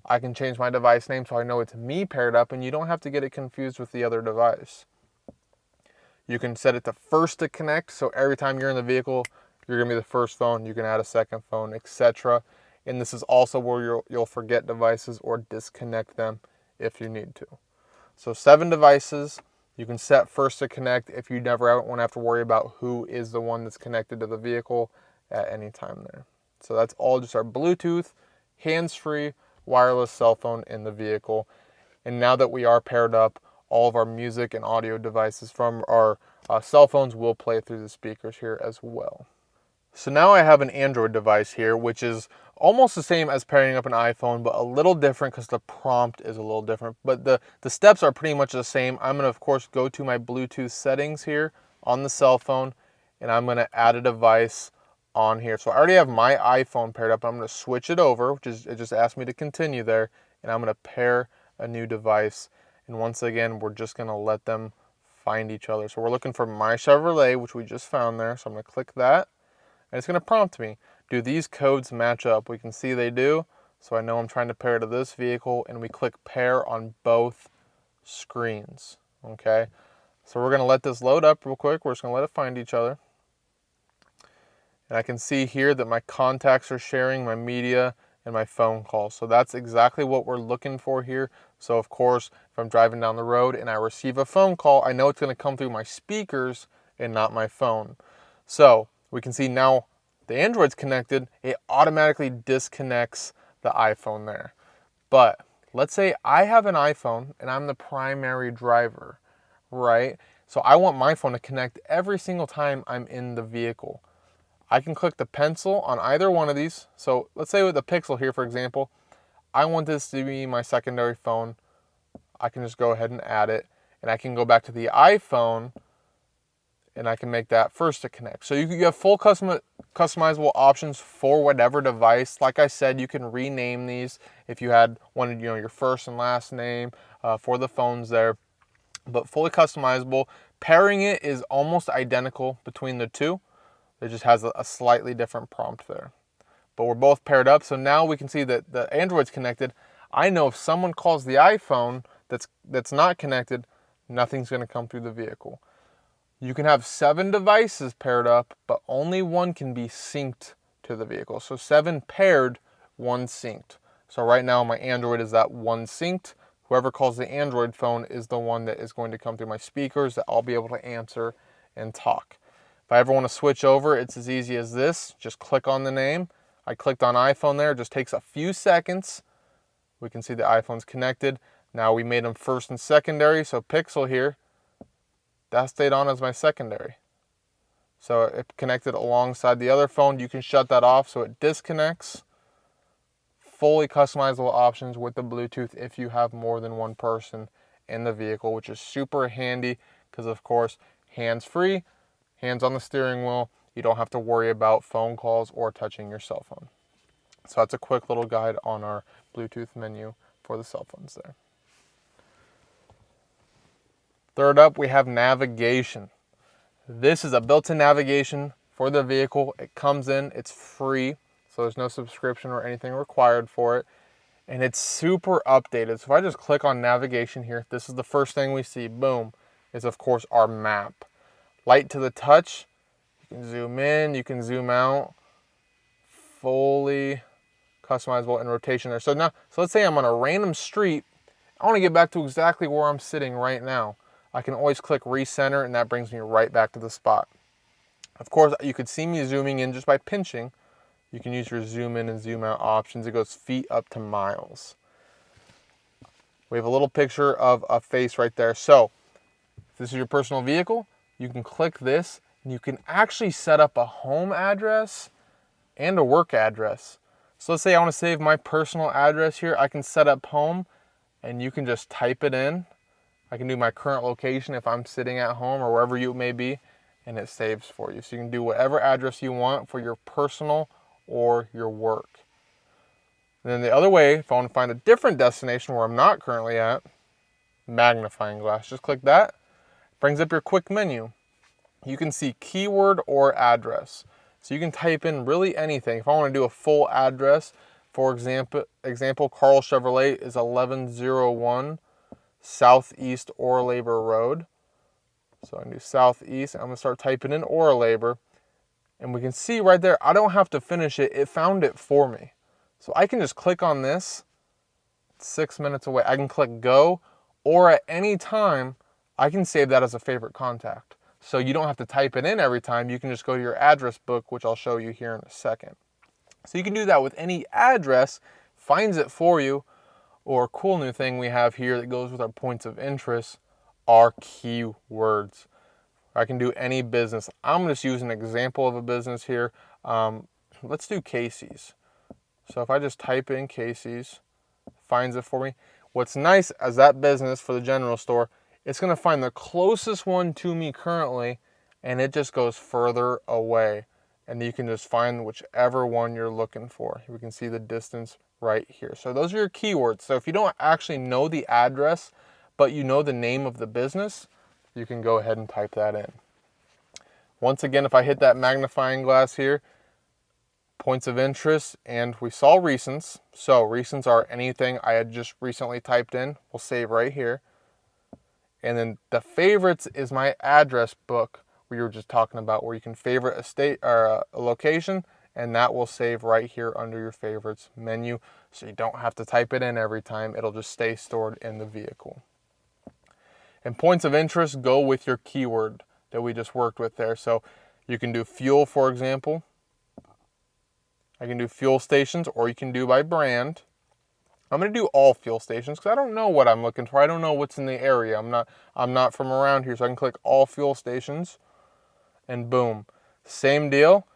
I can change my device name so I know it's me paired up, and you don't have to get it confused with the other device. You can set it to first to connect, so every time you're in the vehicle, you're going to be the first phone. You can add a second phone, etc. And this is also where you'll forget devices or disconnect them if you need to. So 7 devices. You can set first to connect if you never want to have to worry about who is the one that's connected to the vehicle at any time there. So that's all just our Bluetooth, hands-free, wireless cell phone in the vehicle. And now that we are paired up, all of our music and audio devices from our cell phones will play through the speakers here as well. So now I have an Android device here, which is almost the same as pairing up an iPhone, but a little different because the prompt is a little different. But the steps are pretty much the same. I'm going to, of course, go to my Bluetooth settings here on the cell phone, and I'm going to add a device on here. So I already have my iPhone paired up. I'm going to switch it over, which is, it just asked me to continue there, and I'm going to pair a new device. And once again, we're just going to let them find each other. So we're looking for my Chevrolet, which we just found there. So I'm going to click that. And it's going to prompt me, do these codes match up? We can see they do, so I know I'm trying to pair to this vehicle, and we click pair on both screens, okay? So we're going to let this load up real quick. We're just going to let it find each other. And I can see here that my contacts are sharing, my media, and my phone calls. So that's exactly what we're looking for here. So of course, if I'm driving down the road and I receive a phone call, I know it's going to come through my speakers and not my phone. So we can see now the Android's connected, it automatically disconnects the iPhone there. But let's say I have an iPhone and I'm the primary driver, right? So I want my phone to connect every single time I'm in the vehicle. I can click the pencil on either one of these. So let's say with the Pixel here, for example, I want this to be my secondary phone. I can just go ahead and add it, and I can go back to the iPhone and I can make that first to connect. So you have full customizable options for whatever device. Like I said, you can rename these if you had wanted, your first and last name for the phones there, but fully customizable. Pairing it is almost identical between the two. It just has a slightly different prompt there. But we're both paired up, so now we can see that the Android's connected. I know if someone calls the iPhone that's not connected, nothing's going to come through the vehicle. You can have 7 devices paired up, but only one can be synced to the vehicle. So 7 paired, 1 synced. So right now my Android is that 1 synced. Whoever calls the Android phone is the one that is going to come through my speakers that I'll be able to answer and talk. If I ever want to switch over, it's as easy as this. Just click on the name. I clicked on iPhone there. It just takes a few seconds. We can see the iPhone's connected. Now we made them first and secondary, so Pixel here, that stayed on as my secondary. So it connected alongside the other phone. You can shut that off so it disconnects. Fully customizable options with the Bluetooth if you have more than one person in the vehicle, which is super handy because, of course, hands-free, hands on the steering wheel. You don't have to worry about phone calls or touching your cell phone. So that's a quick little guide on our Bluetooth menu for the cell phones there. Third up, we have navigation. This is a built-in navigation for the vehicle. It comes in, it's free, so there's no subscription or anything required for it. And it's super updated. So if I just click on navigation here, this is the first thing we see, boom, is of course our map. Light to the touch, you can zoom in, you can zoom out, fully customizable in rotation there. So let's say I'm on a random street. I want to get back to exactly where I'm sitting right now. I can always click recenter and that brings me right back to the spot. Of course, you could see me zooming in just by pinching. You can use your zoom in and zoom out options. It goes feet up to miles. We have a little picture of a face right there. So if this is your personal vehicle, you can click this and you can actually set up a home address and a work address. So let's say I want to save my personal address here. I can set up home and you can just type it in. I can do my current location if I'm sitting at home or wherever you may be, and it saves for you. So you can do whatever address you want for your personal or your work. And then the other way, if I want to find a different destination where I'm not currently at, magnifying glass. Just click that. Brings up your quick menu. You can see keyword or address. So you can type in really anything. If I want to do a full address, for example, Karl Chevrolet is 1101 Southeast Orlabor Road. So I can do Southeast. I'm going to start typing in Orlabor. And we can see right there, I don't have to finish it. It found it for me. So I can just click on this. It's 6 minutes away. I can click go. Or at any time, I can save that as a favorite contact. So you don't have to type it in every time. You can just go to your address book, which I'll show you here in a second. So you can do that with any address, finds it for you. Or a cool new thing we have here that goes with our points of interest are keywords. I can do any business. I'm just using an example of a business here. Let's do Casey's. So if I just type in Casey's, finds it for me. What's nice as that business for the general store, it's going to find the closest one to me currently, and it just goes further away. And you can just find whichever one you're looking for. We can see the distance right here. So those are your keywords. So if you don't actually know the address, but you know the name of the business, you can go ahead and type that in. Once again, if I hit that magnifying glass here, points of interest, and we saw recents. So recents are anything I had just recently typed in. We'll save right here. And then the favorites is my address book we were just talking about, where you can favorite a state or a location, and that will save right here under your favorites menu. So you don't have to type it in every time. It'll just stay stored in the vehicle. And points of interest go with your keyword that we just worked with there. So you can do fuel, for example. I can do fuel stations, or you can do by brand. I'm going to do all fuel stations because I don't know what I'm looking for. I don't know what's in the area. I'm not from around here, so I can click all fuel stations, and boom, same deal.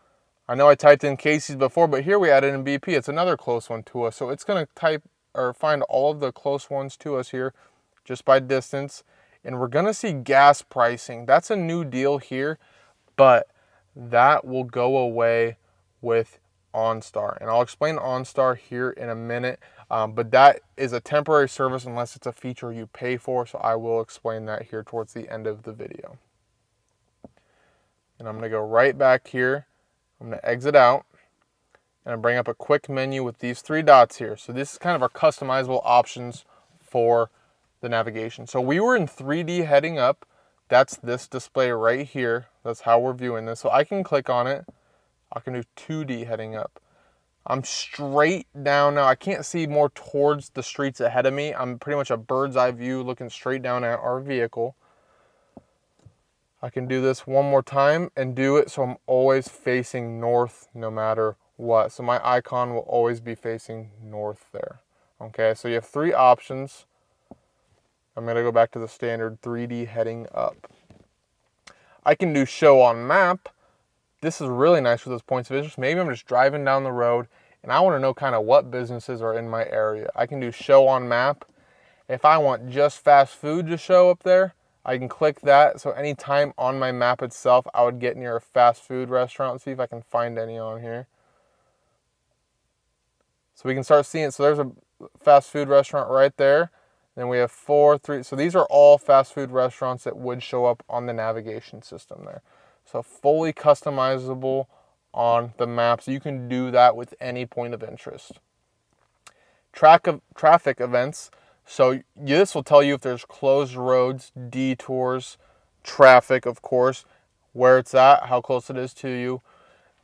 I know I typed in Casey's before, but here we added in BP. It's another close one to us, so it's going to type or find all of the close ones to us here just by distance. and we're gonna see gas pricing. That's a new deal here, but that will go away with OnStar, and I'll explain OnStar here in a minute, but that is a temporary service unless it's a feature you pay for, so I will explain that here towards the end of the video. And I'm gonna go right back here, I'm gonna exit out, and I bring up a quick menu with these 3 dots here. So this is kind of our customizable options for the navigation. So we were in 3D heading up, that's this display right here, that's how we're viewing this. So I can click on it, I can do 2D heading up. I'm straight down now. I can't see more towards the streets ahead of me. I'm pretty much a bird's eye view looking straight down at our vehicle. I can do this one more time and do it so I'm always facing north no matter what. So my icon will always be facing north there. Okay, so you have 3 options. I'm going to go back to the standard 3D heading up. I can do show on map. This is really nice for those points of interest. Maybe I'm just driving down the road and I want to know kind of what businesses are in my area. I can do show on map. If I want just fast food to show up there, I can click that. So anytime on my map itself, I would get near a fast food restaurant. See if I can find any on here. So we can start seeing, so there's a fast food restaurant right there. Then we have 4, 3, so these are all fast food restaurants that would show up on the navigation system there. So fully customizable on the map, so you can do that with any point of interest. Traffic events, so this will tell you if there's closed roads, detours, traffic, of course, where it's at, how close it is to you.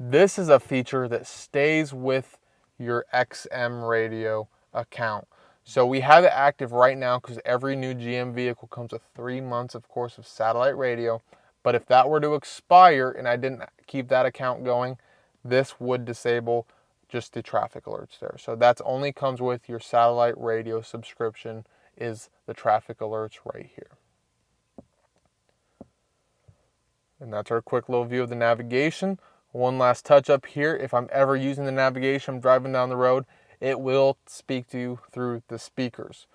This is a feature that stays with your XM radio account. So we have it active right now because every new GM vehicle comes with 3 months, of course, of satellite radio. But if that were to expire and I didn't keep that account going, this would disable just the traffic alerts there. So that's only comes with your satellite radio subscription is the traffic alerts right here. And that's our quick little view of the navigation. One last touch up here. If I'm ever using the navigation, I'm driving down the road, it will speak to you through the speakers.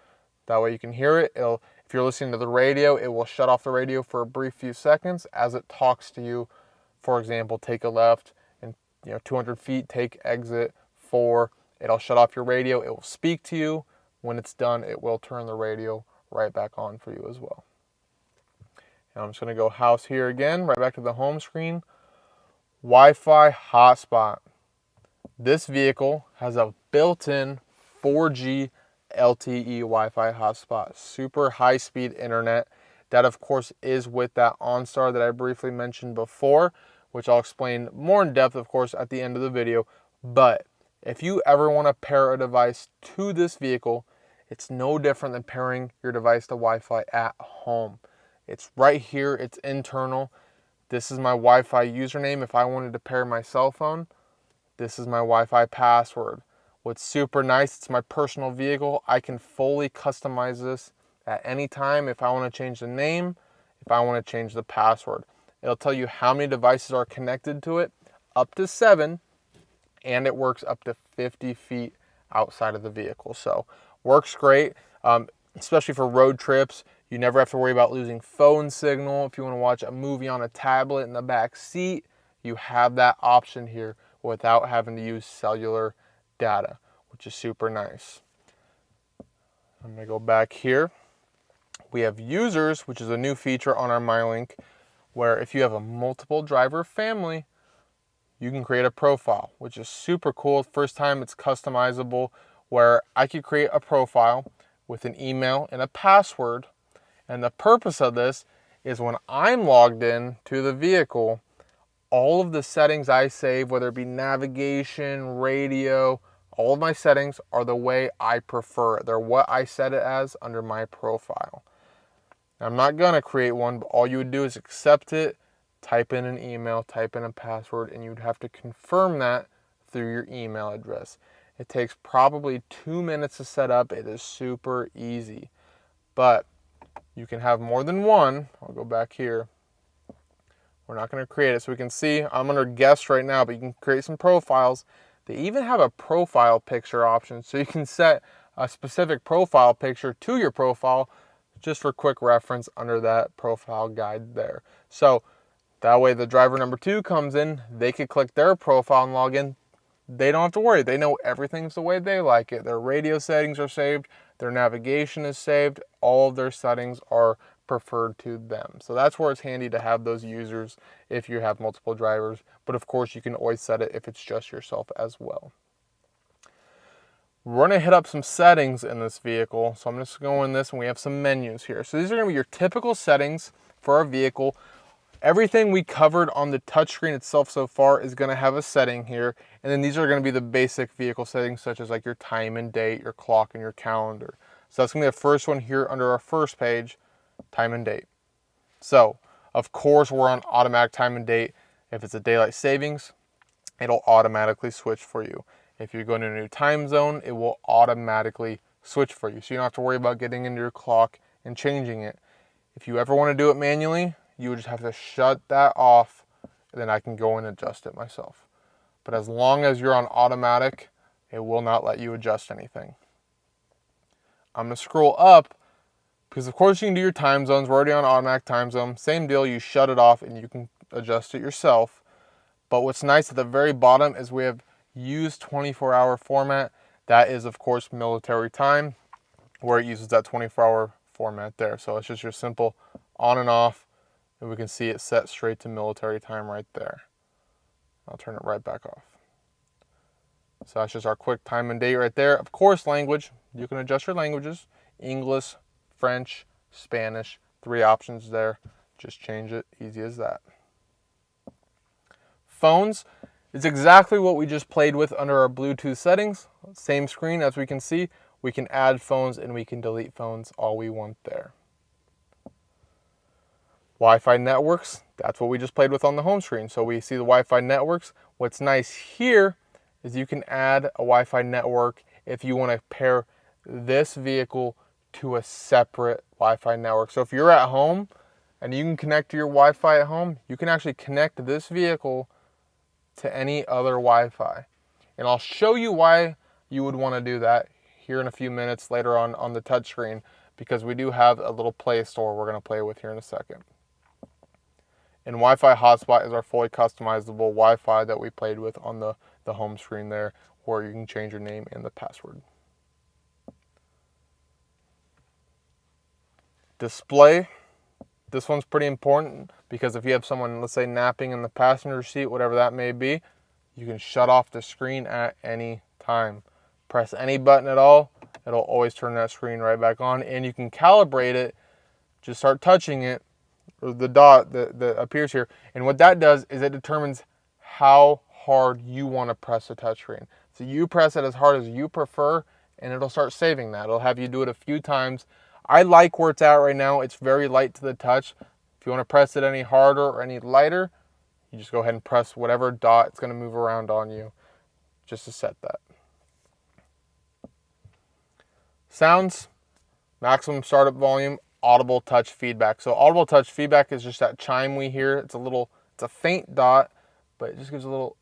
That way you can hear it. If you're listening to the radio, it will shut off the radio for a brief few seconds as it talks to you. For example, take a left and 200 feet, take exit 4. It'll shut off your radio. It will speak to you. When it's done, it will turn the radio right back on for you as well. And I'm just going to go house here again, right back to the home screen. Wi-Fi hotspot. This vehicle has a built-in 4G LTE Wi-Fi hotspot, super high-speed internet. That, of course, is with that OnStar that I briefly mentioned before, which I'll explain more in depth, of course, at the end of the video. But if you ever want to pair a device to this vehicle, it's no different than pairing your device to Wi-Fi at home. It's right here, it's internal. This is my Wi-Fi username. If I wanted to pair my cell phone, this is my Wi-Fi password. What's super nice, it's my personal vehicle. I can fully customize this at any time. If I want to change the name, if I want to change the password. It'll tell you how many devices are connected to it, up to 7, and it works up to 50 feet outside of the vehicle. So works great, especially for road trips. You never have to worry about losing phone signal. If you want to watch a movie on a tablet in the back seat, you have that option here without having to use cellular data, which is super nice. I'm going to go back here. We have users, which is a new feature on our MyLink, where if you have a multiple driver family, you can create a profile, which is super cool. First time it's customizable, where I could create a profile with an email and a password. And the purpose of this is when I'm logged in to the vehicle, all of the settings I save, whether it be navigation, radio, all of my settings are the way I prefer it. They're what I set it as under my profile. Now, I'm not going to create one, but all you would do is accept it, type in an email, type in a password, and you'd have to confirm that through your email address. It takes probably 2 minutes to set up. It is super easy, but you can have more than one. I'll go back here. We're not going to create it, so we can see I'm under guest right now, but you can create some profiles. They even have a profile picture option, so you can set a specific profile picture to your profile just for quick reference under that profile guide there. So that way the driver number 2 comes in, they could click their profile and log in. They don't have to worry. They know everything's the way they like it. Their radio settings are saved. Their navigation is saved. All of their settings are preferred to them. So that's where it's handy to have those users if you have multiple drivers. But of course, you can always set it if it's just yourself as well. We're going to hit up some settings in this vehicle. So I'm just going in this and we have some menus here. So these are going to be your typical settings for our vehicle. Everything we covered on the touchscreen itself so far is going to have a setting here. And then these are going to be the basic vehicle settings, such as like your time and date, your clock, and your calendar. So that's going to be the first one here under our first page, time and date. So, of course, we're on automatic time and date. If it's a daylight savings, it'll automatically switch for you. If you go into a new time zone, it will automatically switch for you. So you don't have to worry about getting into your clock and changing it. If you ever want to do it manually, you would just have to shut that off, and then I can go and adjust it myself. But as long as you're on automatic, it will not let you adjust anything. I'm going to scroll up, because of course you can do your time zones. We're already on automatic time zone. Same deal, you shut it off and you can adjust it yourself. But what's nice at the very bottom is we have use 24-hour format. That is, of course, military time, where it uses that 24-hour format there. So it's just your simple on and off. And we can see it set straight to military time right there. I'll turn it right back off. So that's just our quick time and date right there. Of course, language. You can adjust your languages. English, French, Spanish. 3 options there. Just change it. Easy as that. Phones. It's exactly what we just played with under our Bluetooth settings. Same screen as we can see. We can add phones and we can delete phones all we want there. Wi-Fi networks, that's what we just played with on the home screen. So we see the Wi-Fi networks. What's nice here is you can add a Wi-Fi network if you want to pair this vehicle to a separate Wi-Fi network. So if you're at home and you can connect to your Wi-Fi at home, you can actually connect this vehicle to any other Wi-Fi. And I'll show you why you would want to do that here in a few minutes later on the touchscreen, because we do have a little Play Store we're going to play with here in a second. And Wi-Fi hotspot is our fully customizable Wi-Fi that we played with on the home screen there, where you can change your name and the password. Display. This one's pretty important because if you have someone, let's say, napping in the passenger seat, whatever that may be, you can shut off the screen at any time. Press any button at all, it'll always turn that screen right back on, and you can calibrate it. Just start touching it, or the dot that appears here, and what that does is it determines how hard you want to press the touchscreen. So you press it as hard as you prefer, and it'll start saving that. It'll have you do it a few times. I like where it's at right now. It's very light to the touch. If you want to press it any harder or any lighter, you just go ahead and press whatever dot it's going to move around on you just to set that. Sounds, maximum startup volume, audible touch feedback. So audible touch feedback is just that chime we hear. It's a faint dot, but it just gives a little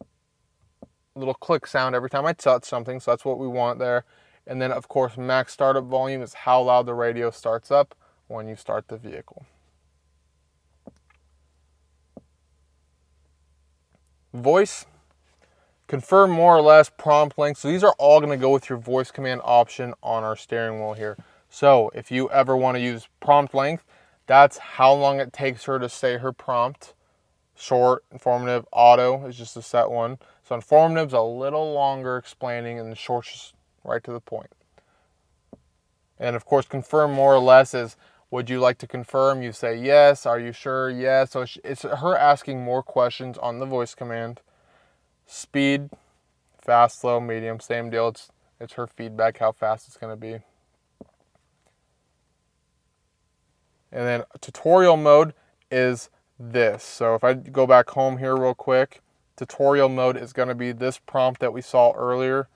click sound every time I touch something. So that's what we want there. And then of course, max startup volume is how loud the radio starts up when you start the vehicle. Voice, confirm more or less prompt length. So these are all going to go with your voice command option on our steering wheel here. So if you ever want to use prompt length, that's how long it takes her to say her prompt. Short, informative, auto is just a set one. So informative's a little longer explaining, and the short's just right to the point. And of course, confirm more or less is, would you like to confirm? You say yes. Are you sure? Yes. So it's her asking more questions on the voice command. Speed, fast, slow, medium, same deal. It's her feedback, how fast it's going to be. And then tutorial mode is this. So if I go back home here real quick, tutorial mode is going to be this prompt that we saw earlier.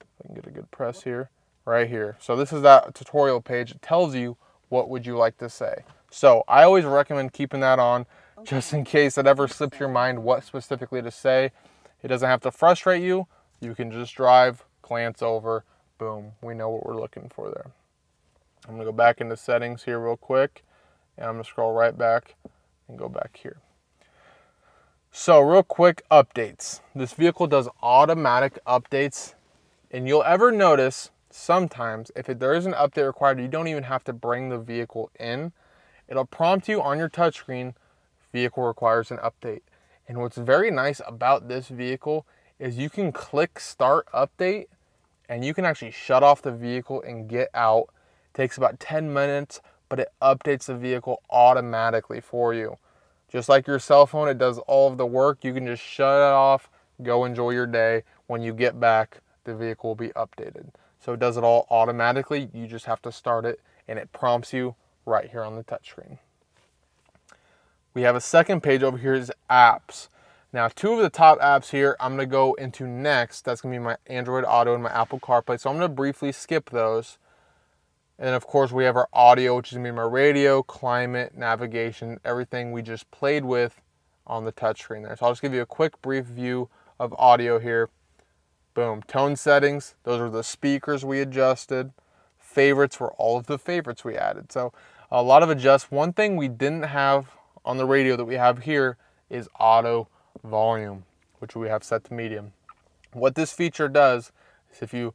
If I can get a good press here, right here. So this is that tutorial page. It tells you what would you like to say. So I always recommend keeping that on just in case it ever slips your mind what specifically to say. It doesn't have to frustrate you. You can just drive, glance over, boom. We know what we're looking for there. I'm gonna go back into settings here real quick, and I'm gonna scroll right back and go back here. So real quick updates. This vehicle does automatic updates, and you'll ever notice sometimes if there is an update required, you don't even have to bring the vehicle in. It'll prompt you on your touchscreen, vehicle requires an update. And what's very nice about this vehicle is you can click start update and you can actually shut off the vehicle and get out. It takes about 10 minutes, but it updates the vehicle automatically for you. Just like your cell phone, it does all of the work. You can just shut it off, go enjoy your day. When you get back, the vehicle will be updated. So it does it all automatically. You just have to start it and it prompts you right here on the touchscreen. We have a second page over here is apps. Now, two of the top apps here I'm going to go into next. That's going to be my Android Auto and my Apple CarPlay. So I'm going to briefly skip those. And then, of course, we have our audio, which is going to be my radio, climate, navigation, everything we just played with on the touchscreen there. So I'll just give you a quick brief view of audio here. Boom. Tone settings. Those are the speakers we adjusted. Favorites were all of the favorites we added. So a lot of adjusts. One thing we didn't have on the radio that we have here is auto volume, which we have set to medium. What this feature does is if you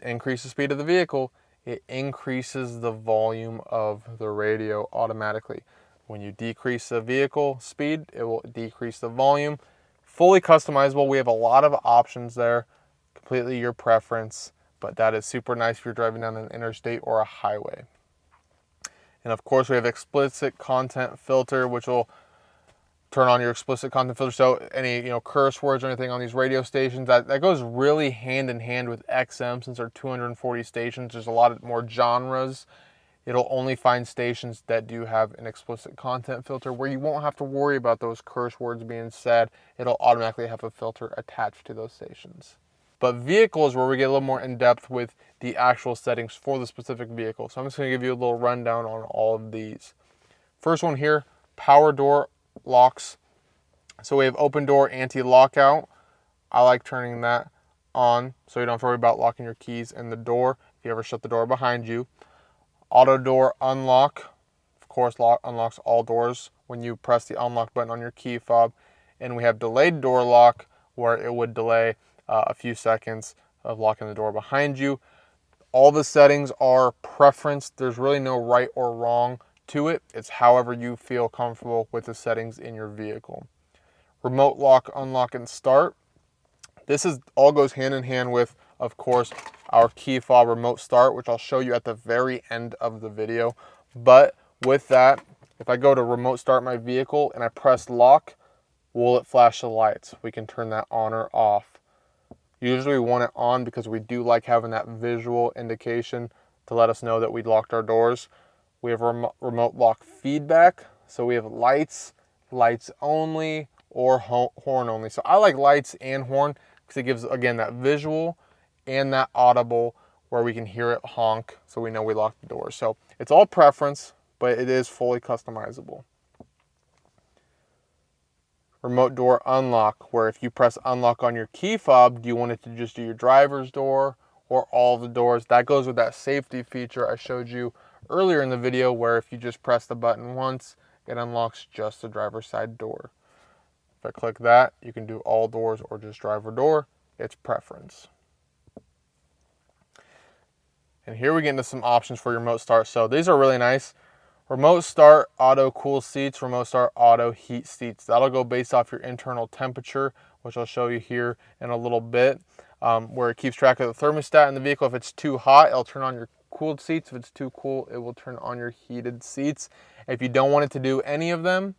increase the speed of the vehicle, it increases the volume of the radio automatically. When you decrease the vehicle speed, it will decrease the volume. Fully customizable. We have a lot of options there, completely your preference, but that is super nice if you're driving down an interstate or a highway. And of course, we have explicit content filter, which will turn on your explicit content filter. So any curse words or anything on these radio stations, that goes really hand in hand with XM. Since there are 240 stations, there's a lot more genres. It'll only find stations that do have an explicit content filter where you won't have to worry about those curse words being said. It'll automatically have a filter attached to those stations. But vehicles, where we get a little more in depth with the actual settings for the specific vehicle. So I'm just going to give you a little rundown on all of these. First one here, power door locks. So we have open door anti-lockout. I like turning that on so you don't have to worry about locking your keys in the door if you ever shut the door behind you. Auto door unlock. Of course, unlocks all doors when you press the unlock button on your key fob. And we have delayed door lock, where it would delay a few seconds of locking the door behind you. All the settings are preference. There's really no right or wrong to it. It's however you feel comfortable with the settings in your vehicle. Remote lock, unlock, and start. This all goes hand in hand with, of course, our key fob remote start, which I'll show you at the very end of the video. But with that, if I go to remote start my vehicle and I press lock, will it flash the lights? We can turn that on or off. Usually we want it on because we do like having that visual indication to let us know that we locked our doors. We have remote lock feedback. So we have lights only, or horn only. So I like lights and horn because it gives, again, that visual and that audible where we can hear it honk so we know we locked the doors. So it's all preference, but it is fully customizable. Remote door unlock, where if you press unlock on your key fob, do you want it to just do your driver's door or all the doors? That goes with that safety feature I showed you earlier in the video, where if you just press the button once, it unlocks just the driver's side door. If I click that, you can do all doors or just driver door. It's preference. And here we get into some options for your remote start. So these are really nice. Remote start auto cool seats, remote start auto heat seats. That'll go based off your internal temperature, which I'll show you here in a little bit, where it keeps track of the thermostat in the vehicle. If it's too hot, it'll turn on your cooled seats. If it's too cool, it will turn on your heated seats. If you don't want it to do any of them,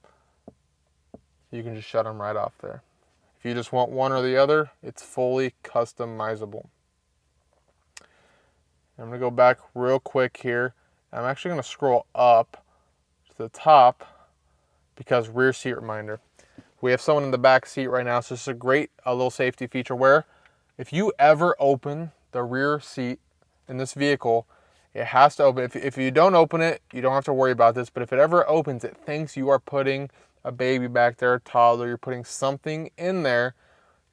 you can just shut them right off there. If you just want one or the other, it's fully customizable. I'm going to go back real quick here. I'm actually going to scroll up to the top because rear seat reminder. We have someone in the back seat right now, so this is a great little safety feature where if you ever open the rear seat in this vehicle, it has to open. If you don't open it, you don't have to worry about this, but if it ever opens, it thinks you are putting a baby back there, a toddler, you're putting something in there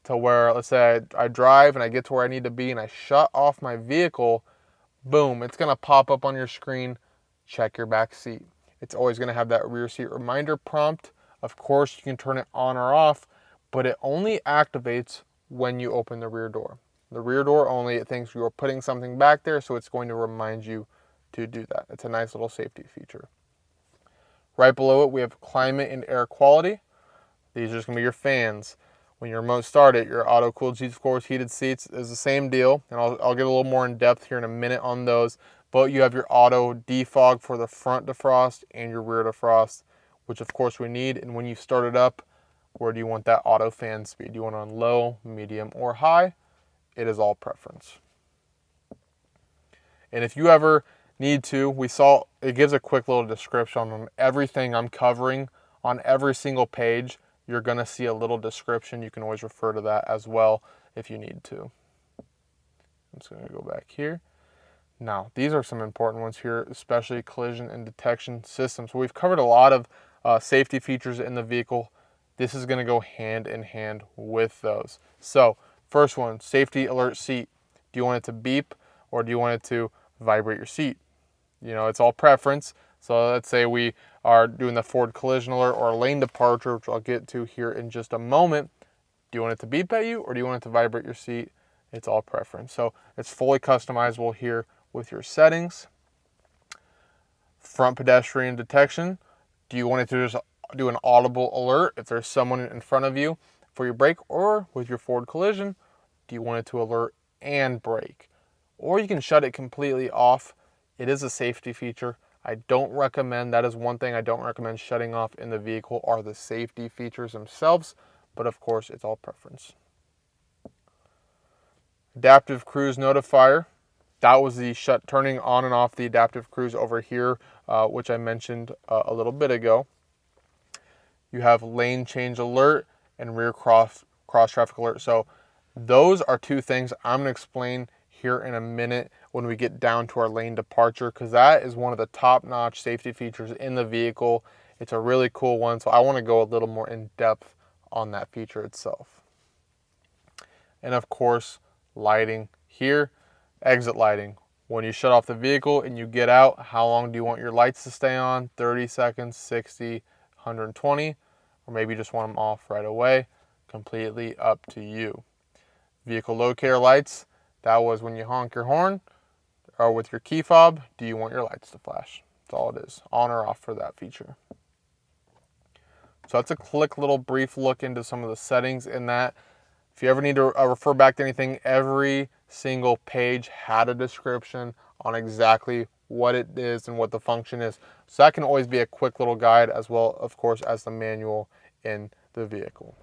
to where, let's say I drive and I get to where I need to be and I shut off my vehicle, boom, it's gonna pop up on your screen, check your back seat. It's always gonna have that rear seat reminder prompt. Of course, you can turn it on or off, but it only activates when you open the rear door. The rear door only, it thinks you are putting something back there, so it's going to remind you to do that. It's a nice little safety feature. Right below it, we have climate and air quality. These are just gonna be your fans. When you remote start it, your auto cooled seats, of course, heated seats is the same deal. And I'll get a little more in depth here in a minute on those. But you have your auto defog for the front defrost and your rear defrost, which of course we need. And when you start it up, where do you want that auto fan speed? Do you want it on low, medium, or high? It is all preference. And if you ever need to, it gives a quick little description on everything I'm covering on every single page. You're going to see a little description. You can always refer to that as well if you need to. I'm just going to go back here. Now, these are some important ones here, especially collision and detection systems. So we've covered a lot of safety features in the vehicle. This is going to go hand in hand with those. So, first one, safety alert seat. Do you want it to beep or do you want it to vibrate your seat? You know, it's all preference. So let's say we are doing the forward collision alert or lane departure, which I'll get to here in just a moment. Do you want it to beep at you or do you want it to vibrate your seat? It's all preference. So it's fully customizable here with your settings. Front pedestrian detection. Do you want it to just do an audible alert if there's someone in front of you for your brake, or with your forward collision, do you want it to alert and brake? Or you can shut it completely off. It is a safety feature. I don't recommend, that is one thing I don't recommend shutting off in the vehicle, are the safety features themselves, but of course it's all preference. Adaptive cruise notifier. That was the turning on and off the adaptive cruise over here, which I mentioned a little bit ago. You have lane change alert and rear cross traffic alert. So those are two things I'm going to explain here in a minute when we get down to our lane departure, because that is one of the top-notch safety features in the vehicle. It's a really cool one, so I want to go a little more in depth on that feature itself. And of course, lighting here, exit lighting. When you shut off the vehicle and you get out, how long do you want your lights to stay on? 30 seconds, 60, 120, or maybe you just want them off right away. Completely up to you. Vehicle locator lights. That was when you honk your horn or with your key fob, do you want your lights to flash? That's all it is, on or off for that feature. So that's a quick little brief look into some of the settings in that. If you ever need to refer back to anything, every single page had a description on exactly what it is and what the function is. So that can always be a quick little guide as well, of course, as the manual in the vehicle.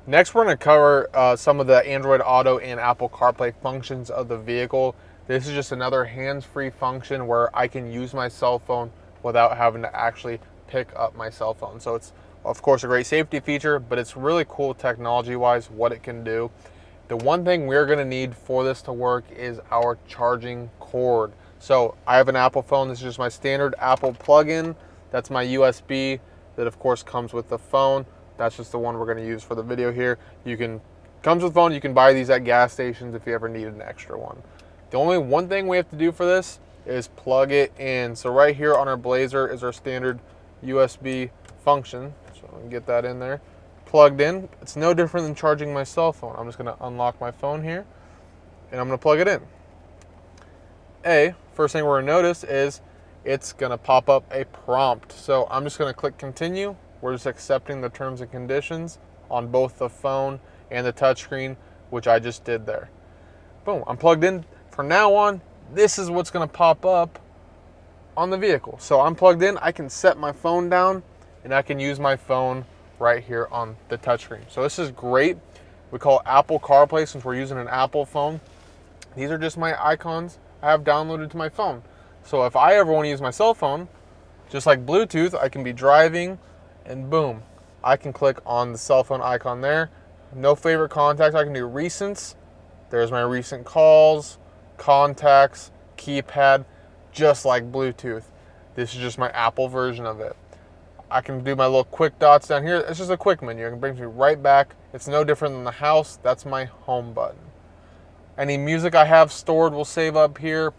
Next, we're going to cover some of the Android Auto and Apple CarPlay functions of the vehicle. This is just another hands-free function where I can use my cell phone without having to actually pick up my cell phone. So it's, of course, a great safety feature, but it's really cool technology-wise what it can do. The one thing we're going to need for this to work is our charging cord. So I have an Apple phone. This is just my standard Apple plug-in. That's my USB that, of course, comes with the phone. That's just the one we're going to use for the video here. Comes with phone. You can buy these at gas stations if you ever need an extra one. The only one thing we have to do for this is plug it in. So right here on our Blazer is our standard USB function. So I can get that in there. Plugged in. It's no different than charging my cell phone. I'm just going to unlock my phone here and I'm going to plug it in. First thing we're going to notice is it's going to pop up a prompt. So I'm just going to click continue. We're just accepting the terms and conditions on both the phone and the touchscreen, which I just did there. Boom, I'm plugged in. From now on, this is what's going to pop up on the vehicle. So I'm plugged in. I can set my phone down and I can use my phone right here on the touchscreen. So this is great. We call it Apple CarPlay since we're using an Apple phone. These are just my icons I have downloaded to my phone. So if I ever want to use my cell phone, just like Bluetooth, I can be driving and boom, I can click on the cell phone icon there. No favorite contacts. I can do recents. There's my recent calls, contacts, keypad, just like Bluetooth. This is just my Apple version of it. I can do my little quick dots down here. It's just a quick menu. It brings me right back. It's no different than the house. That's my home button. Any music I have stored will save up here.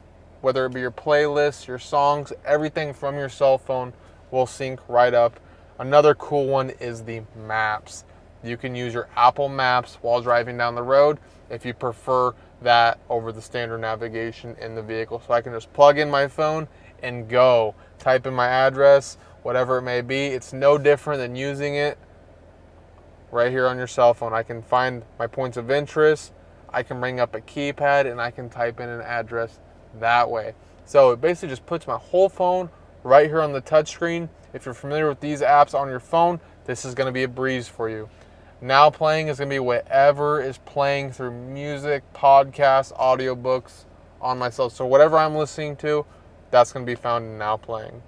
whether it be your playlists, your songs, everything from your cell phone will sync right up. Another cool one is the maps. You can use your Apple Maps while driving down the road if you prefer that over the standard navigation in the vehicle. So I can just plug in my phone and go. Type in my address, whatever it may be. It's no different than using it right here on your cell phone. I can find my points of interest. I can bring up a keypad and I can type in an address that way. So it basically just puts my whole phone right here on the touchscreen. If you're familiar with these apps on your phone, this is going to be a breeze for you. Now playing is going to be whatever is playing through music, podcasts, audiobooks on my cell. So whatever I'm listening to, that's going to be found in Now Playing.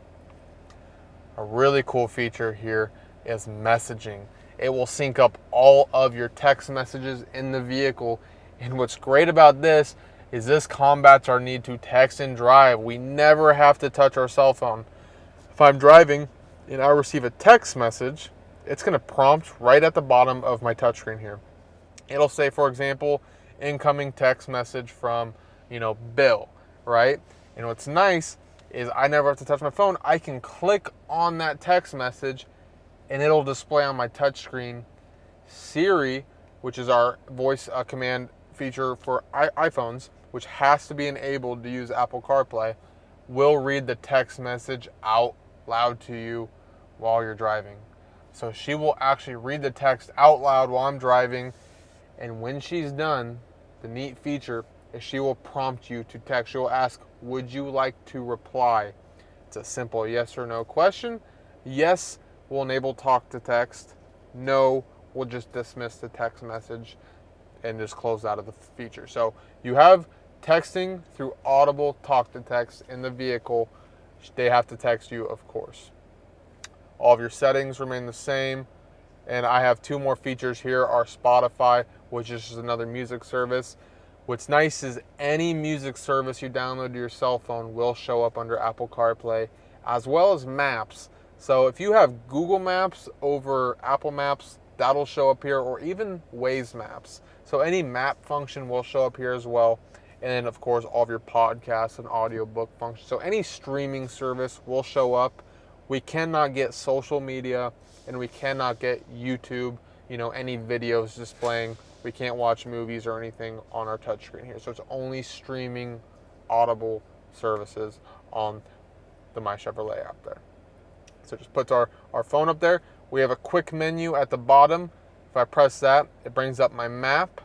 A really cool feature here is messaging. It will sync up all of your text messages in the vehicle. And what's great about this is this combats our need to text and drive. We never have to touch our cell phone. If I'm driving and I receive a text message, it's going to prompt right at the bottom of my touchscreen here. It'll say, for example, incoming text message from, Bill, right? And what's nice is I never have to touch my phone. I can click on that text message and it'll display on my touchscreen. Siri, which is our voice command feature for iPhones, which has to be enabled to use Apple CarPlay, will read the text message out loud to you while you're driving. So she will actually read the text out loud while I'm driving, and when she's done, the neat feature is she will prompt you to text. She will ask, would you like to reply? It's a simple yes or no question. Yes will enable talk to text. No will just dismiss the text message and just close out of the feature. So you have texting through audible talk to text in the vehicle. They have to text you, of course. All of your settings remain the same. And I have two more features here, our Spotify, which is just another music service. What's nice is any music service you download to your cell phone will show up under Apple CarPlay, as well as Maps. So if you have Google Maps over Apple Maps, that'll show up here, or even Waze Maps. So any map function will show up here as well. And then, of course, all of your podcasts and audiobook functions. So any streaming service will show up. We cannot get social media, and we cannot get YouTube, any videos displaying. We can't watch movies or anything on our touchscreen here. So it's only streaming audible services on the My Chevrolet app there. So it just puts our phone up there. We have a quick menu at the bottom. If I press that, it brings up my map,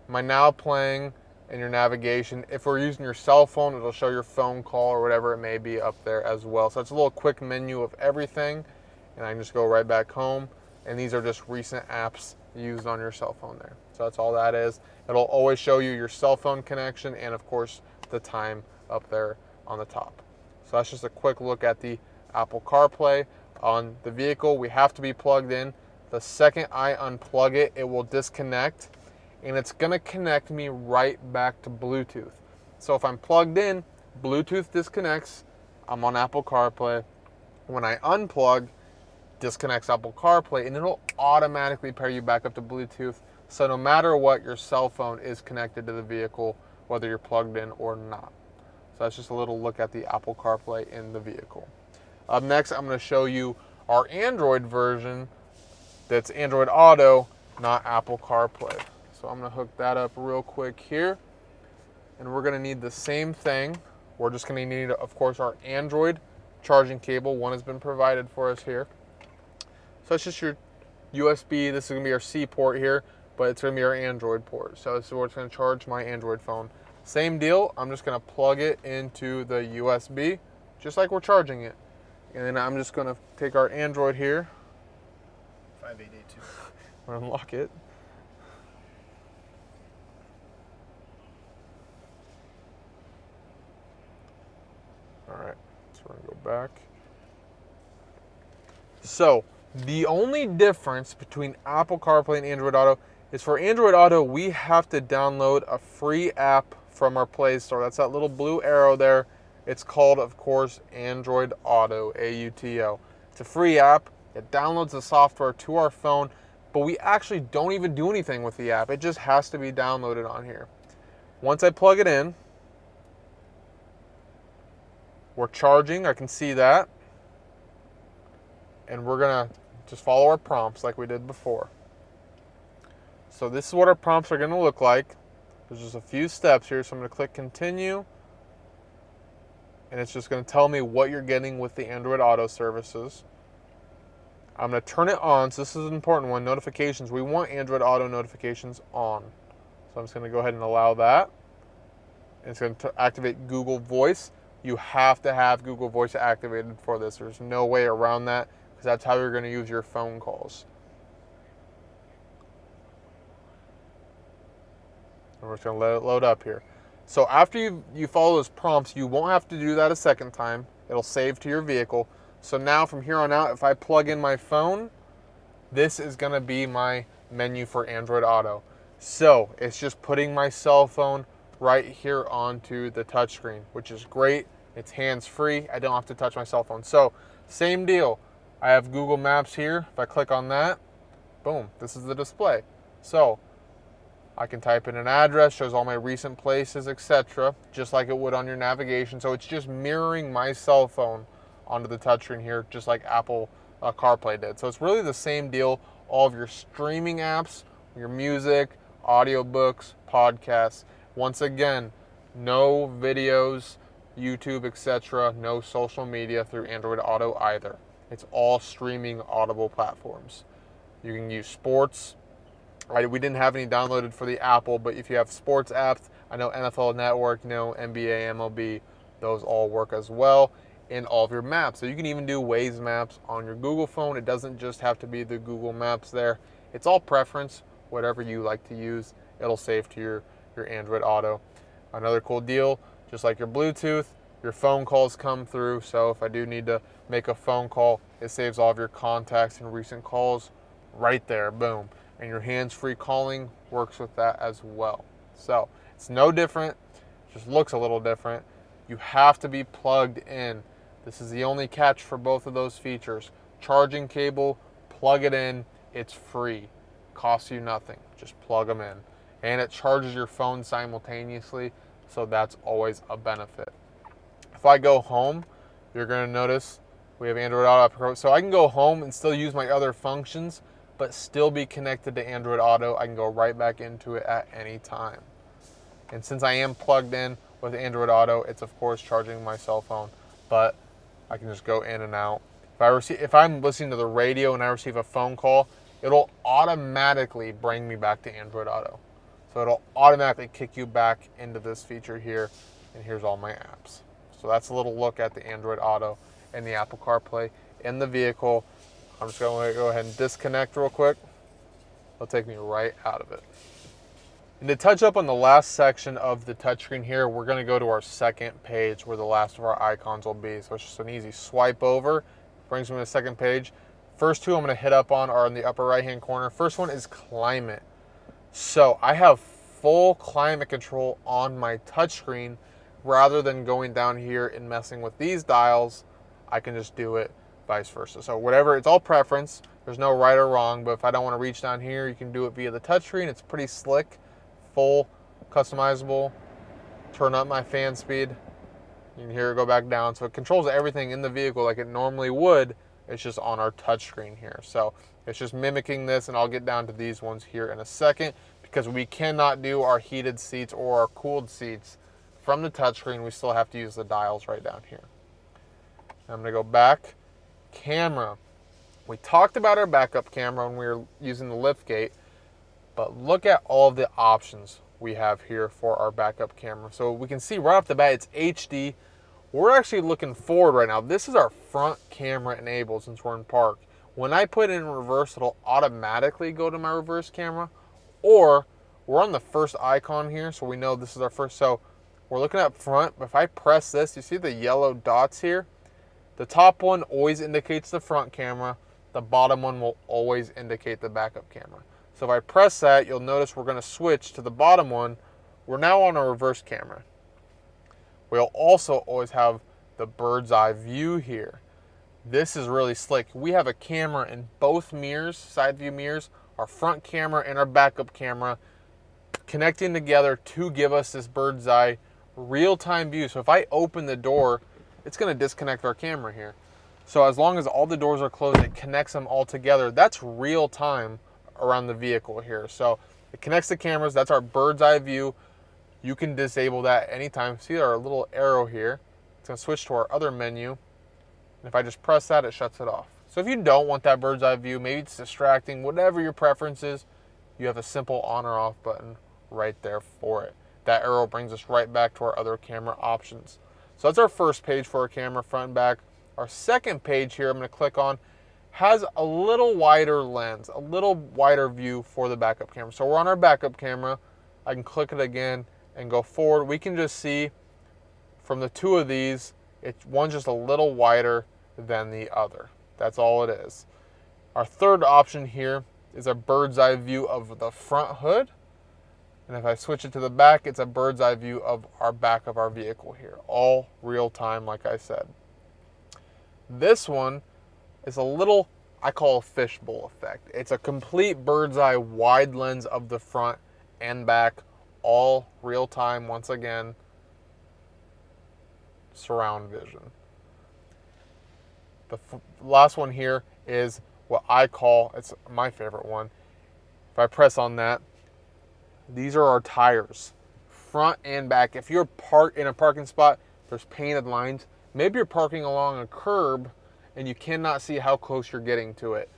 my Now Playing, and your navigation. If we're using your cell phone, it'll show your phone call or whatever it may be up there as well. So it's a little quick menu of everything, and I can just go right back home. And these are just recent apps used on your cell phone there. So that's all that is. It'll always show you your cell phone connection and, of course, the time up there on the top. So that's just a quick look at the Apple CarPlay on the vehicle. We have to be plugged in. The second I unplug it, it will disconnect, and it's going to connect me right back to Bluetooth. So if I'm plugged in, Bluetooth disconnects, I'm on Apple CarPlay. When I unplug, disconnects Apple CarPlay, and it'll automatically pair you back up to Bluetooth. So no matter what, your cell phone is connected to the vehicle, whether you're plugged in or not. So that's just a little look at the Apple CarPlay in the vehicle. Up next, I'm going to show you our Android version that's Android Auto, not Apple CarPlay. So I'm going to hook that up real quick here. And we're going to need the same thing. We're just going to need, of course, our Android charging cable. One has been provided for us here. So it's just your USB. This is going to be our C port here, but it's going to be our Android port. So this is where it's going to charge my Android phone. Same deal. I'm just going to plug it into the USB, just like we're charging it. And then I'm just going to take our Android here. 5882. I'm going to unlock it. All right, so we're going to go back. So the only difference between Apple CarPlay and Android Auto is for Android Auto, we have to download a free app from our Play Store. That's that little blue arrow there. It's called, of course, Android Auto, AUTO. It's a free app. It downloads the software to our phone, but we actually don't even do anything with the app. It just has to be downloaded on here. Once I plug it in, We're charging, I can see that. And we're gonna just follow our prompts like we did before. So this is what our prompts are gonna look like. There's just a few steps here, so I'm gonna click continue. And it's just gonna tell me what you're getting with the Android Auto services. I'm gonna turn it on, so this is an important one, notifications. We want Android Auto notifications on. So I'm just gonna go ahead and allow that. And it's gonna activate Google Voice. You have to have Google Voice activated for this. There's no way around that, because that's how you're gonna use your phone calls. And we're just gonna let it load up here. So after you follow those prompts, you won't have to do that a second time. It'll save to your vehicle. So now from here on out, if I plug in my phone, this is gonna be my menu for Android Auto. So it's just putting my cell phone right here onto the touchscreen, which is great. It's hands-free. I don't have to touch my cell phone. So same deal. I have Google Maps here. If I click on that, boom, this is the display. So I can type in an address, shows all my recent places, etc., just like it would on your navigation. So it's just mirroring my cell phone onto the touchscreen here, just like Apple CarPlay did. So it's really the same deal. All of your streaming apps, your music, audiobooks, podcasts. Once again, no videos, YouTube, etc., no social media through Android Auto either. It's all streaming Audible platforms. You can use sports. We didn't have any downloaded for the Apple, but if you have sports apps, I know NFL Network, NBA, MLB, those all work as well in all of your maps. So you can even do Waze maps on your Google phone. It doesn't just have to be the Google Maps there. It's all preference, whatever you like to use, it'll save to your Android Auto. Another cool deal, just like your Bluetooth, your phone calls come through. So if I do need to make a phone call, it saves all of your contacts and recent calls right there, boom. And your hands-free calling works with that as well. So it's no different, just looks a little different. You have to be plugged in. This is the only catch for both of those features. Charging cable, plug it in, it's free. Costs you nothing, just plug them in. And it charges your phone simultaneously, so that's always a benefit. If I go home, you're gonna notice we have Android Auto. So I can go home and still use my other functions, but still be connected to Android Auto. I can go right back into it at any time. And since I am plugged in with Android Auto, it's of course charging my cell phone, but I can just go in and out. If I'm listening to the radio and I receive a phone call, it'll automatically bring me back to Android Auto. So it'll automatically kick you back into this feature here, and here's all my apps. So that's a little look at the Android Auto and the Apple CarPlay in the vehicle. I'm just going to go ahead and disconnect real quick. It'll take me right out of it. And to touch up on the last section of the touchscreen here, we're going to go to our second page where the last of our icons will be. So it's just an easy swipe over, brings me to the second page. First two I'm going to hit up on are in the upper right hand corner. First one is climate. So I have full climate control on my touchscreen. Rather than going down here and messing with these dials, I can just do it vice versa. So whatever, it's all preference. There's no right or wrong, but if I don't want to reach down here, you can do it via the touchscreen. It's pretty slick, full, customizable. Turn up my fan speed. You can hear it go back down. So it controls everything in the vehicle like it normally would. It's just on our touchscreen here. So it's just mimicking this, and I'll get down to these ones here in a second because we cannot do our heated seats or our cooled seats from the touchscreen. We still have to use the dials right down here. I'm going to go back. Camera. We talked about our backup camera when we were using the Liftgate, but look at all of the options we have here for our backup camera. So we can see right off the bat it's HD. We're actually looking forward right now. This is our front camera enabled since we're in park. When I put it in reverse, it'll automatically go to my reverse camera, or we're on the first icon here, so we know this is our first. So we're looking at front. If I press this, you see the yellow dots here? The top one always indicates the front camera. The bottom one will always indicate the backup camera. So if I press that, you'll notice we're going to switch to the bottom one. We're now on a reverse camera. We'll also always have the bird's eye view here. This is really slick. We have a camera in both mirrors, side view mirrors, our front camera and our backup camera, connecting together to give us this bird's eye real-time view. So if I open the door it's going to disconnect our camera here. So as long as all the doors are closed, it connects them all together. That's real time around the vehicle here. So it connects the cameras. That's our bird's eye view. You can disable that anytime. See our little arrow here. It's going to switch to our other menu. And if I just press that, it shuts it off. So if you don't want that bird's eye view, maybe it's distracting, whatever your preference is, you have a simple on or off button right there for it. That arrow brings us right back to our other camera options. So that's our first page for our camera, front and back. Our second page here, I'm going to click on, has a little wider lens, a little wider view for the backup camera. So we're on our backup camera. I can click it again and go forward. We can just see from the two of these, one's just a little wider than the other. That's all it is. Our third option here is a bird's eye view of the front hood. And if I switch it to the back, it's a bird's eye view of our back of our vehicle here. All real time, like I said. This one is a little, I call a fishbowl effect. It's a complete bird's eye wide lens of the front and back, all real time, once again, surround vision. The last one here is what I call, it's my favorite one. If I press on that, these are our tires, front and back. If you're parked in a parking spot, there's painted lines. Maybe you're parking along a curb and you cannot see how close you're getting to it.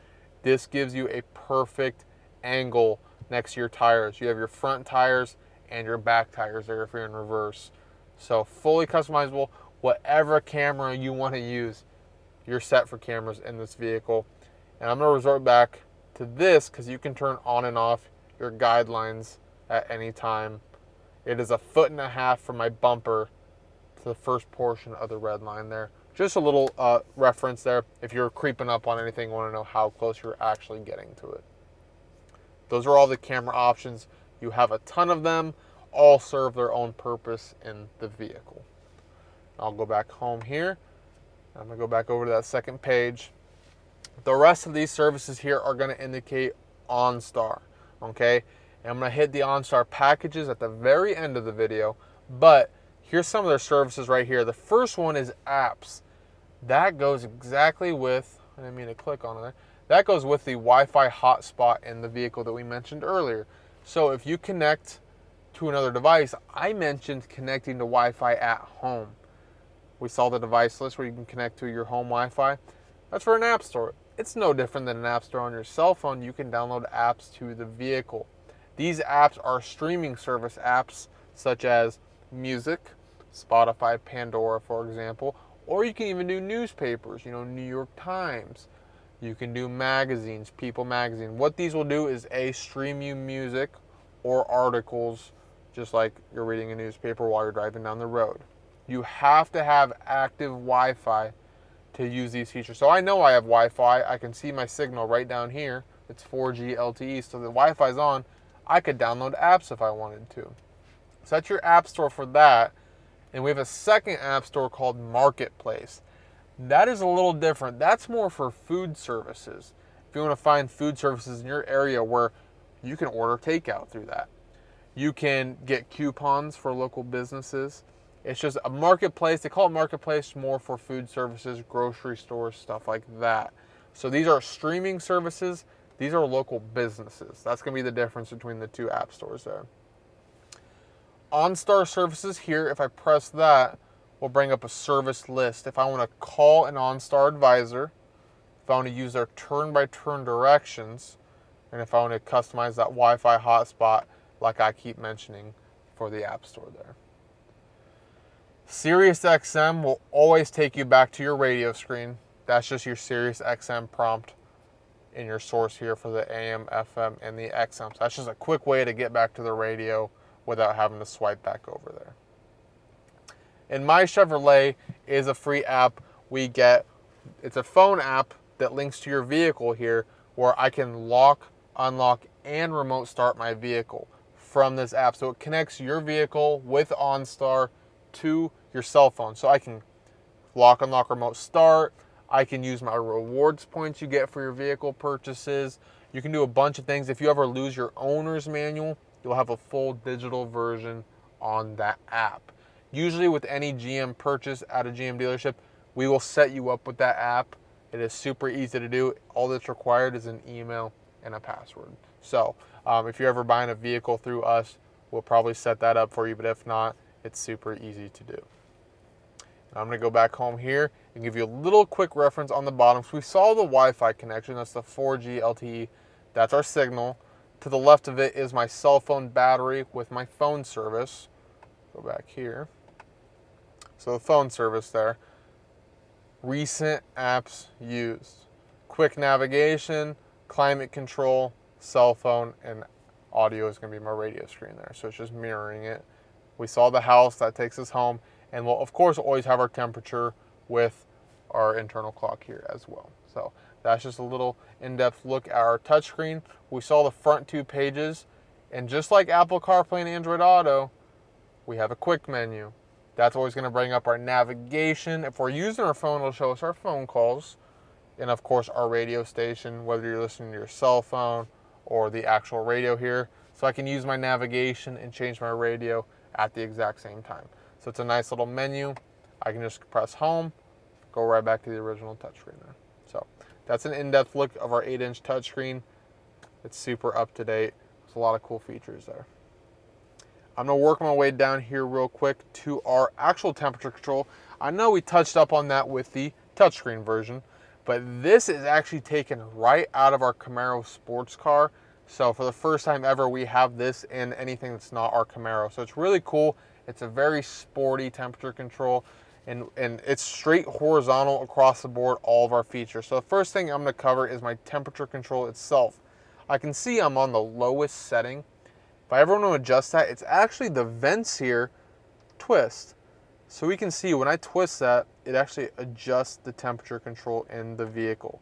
This gives you a perfect angle next to your tires. You have your front tires and your back tires there if you're in reverse. So fully customizable, whatever camera you want to use, you're set for cameras in this vehicle. And I'm going to resort back to this because you can turn on and off your guidelines at any time. It is 1.5 feet from my bumper to the first portion of the red line there. Just a little reference there. If you're creeping up on anything, want to know how close you're actually getting to it. Those are all the camera options. You have a ton of them. All serve their own purpose in the vehicle. I'll go back home here. I'm going to go back over to that second page. The rest of these services here are going to indicate OnStar. Okay? And I'm going to hit the OnStar packages at the very end of the video. But here's some of their services right here. The first one is apps. That goes exactly with, I didn't mean to click on it there. That goes with the Wi-Fi hotspot in the vehicle that we mentioned earlier. So if you connect to another device, I mentioned connecting to Wi-Fi at home. We saw the device list where you can connect to your home Wi-Fi. That's for an app store. It's no different than an app store on your cell phone. You can download apps to the vehicle. These apps are streaming service apps such as music, Spotify, Pandora, for example, or you can even do newspapers, New York Times. You can do magazines, People Magazine. What these will do is stream you music or articles just like you're reading a newspaper while you're driving down the road. You have to have active Wi-Fi to use these features. So I know I have Wi-Fi. I can see my signal right down here. It's 4G LTE, so the Wi-Fi's on. I could download apps if I wanted to. So that's your app store for that. And we have a second app store called Marketplace. That is a little different. That's more for food services. If you want to find food services in your area where you can order takeout through that. You can get coupons for local businesses. It's just a marketplace. They call it Marketplace more for food services, grocery stores, stuff like that. So these are streaming services. These are local businesses. That's going to be the difference between the two app stores there. OnStar Services here, if I press that, will bring up a service list. If I want to call an OnStar advisor, if I want to use their turn-by-turn directions, and if I want to customize that Wi-Fi hotspot like I keep mentioning for the App Store there. SiriusXM will always take you back to your radio screen. That's just your SiriusXM prompt in your source here for the AM, FM, and the XM. So that's just a quick way to get back to the radio without having to swipe back over there. And My Chevrolet is a free app we get. It's a phone app that links to your vehicle here where I can lock, unlock, and remote start my vehicle from this app. So it connects your vehicle with OnStar to your cell phone. So I can lock, unlock, remote start. I can use my rewards points you get for your vehicle purchases. You can do a bunch of things. If you ever lose your owner's manual, you'll have a full digital version on that app. Usually with any GM purchase at a GM dealership, we will set you up with that app. It is super easy to do. All that's required is an email and a password. So if you're ever buying a vehicle through us, we'll probably set that up for you, but if not, it's super easy to do. I'm going to go back home here and give you a little quick reference on the bottom. So we saw the Wi-Fi connection. That's the 4G LTE. That's our signal. To the left of it is my cell phone battery with my phone service. Go back here. So the phone service there. Recent apps used. Quick navigation, climate control, cell phone, and audio is going to be my radio screen there. So it's just mirroring it. We saw the house. That takes us home. And we'll, of course, always have our temperature with our internal clock here as well. So that's just a little in-depth look at our touchscreen. We saw the front 2 pages. And just like Apple CarPlay and Android Auto, we have a quick menu. That's always going to bring up our navigation. If we're using our phone, it'll show us our phone calls. And, of course, our radio station, whether you're listening to your cell phone or the actual radio here. So I can use my navigation and change my radio at the exact same time. So it's a nice little menu. I can just press home, go right back to the original touchscreen there. So that's an in-depth look of our 8-inch touchscreen. It's super up to date. There's a lot of cool features there. I'm going to work my way down here real quick to our actual temperature control. I know we touched up on that with the touchscreen version, but this is actually taken right out of our Camaro sports car. So for the first time ever, we have this in anything that's not our Camaro. So it's really cool. It's a very sporty temperature control, and it's straight horizontal across the board, all of our features. So the first thing I'm going to cover is my temperature control itself. I can see I'm on the lowest setting. If I ever want to adjust that, it's actually the vents here twist. So we can see when I twist that, it actually adjusts the temperature control in the vehicle.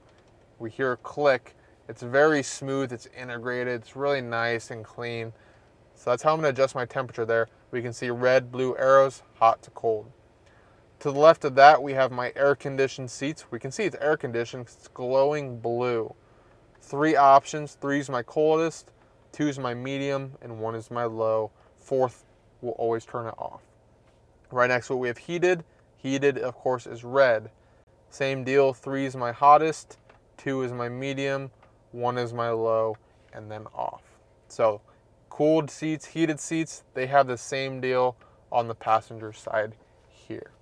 We hear a click. It's very smooth, it's integrated, it's really nice and clean. So that's how I'm going to adjust my temperature there. We can see red, blue arrows, hot to cold. To the left of that, we have my air-conditioned seats. We can see it's air-conditioned because it's glowing blue. 3 options. 3 is my coldest, 2 is my medium, and 1 is my low. 4th will always turn it off. Right next to it, we have heated. Heated, of course, is red. Same deal. 3 is my hottest, 2 is my medium, 1 is my low, and then off. So cooled seats, heated seats, they have the same deal on the passenger side here.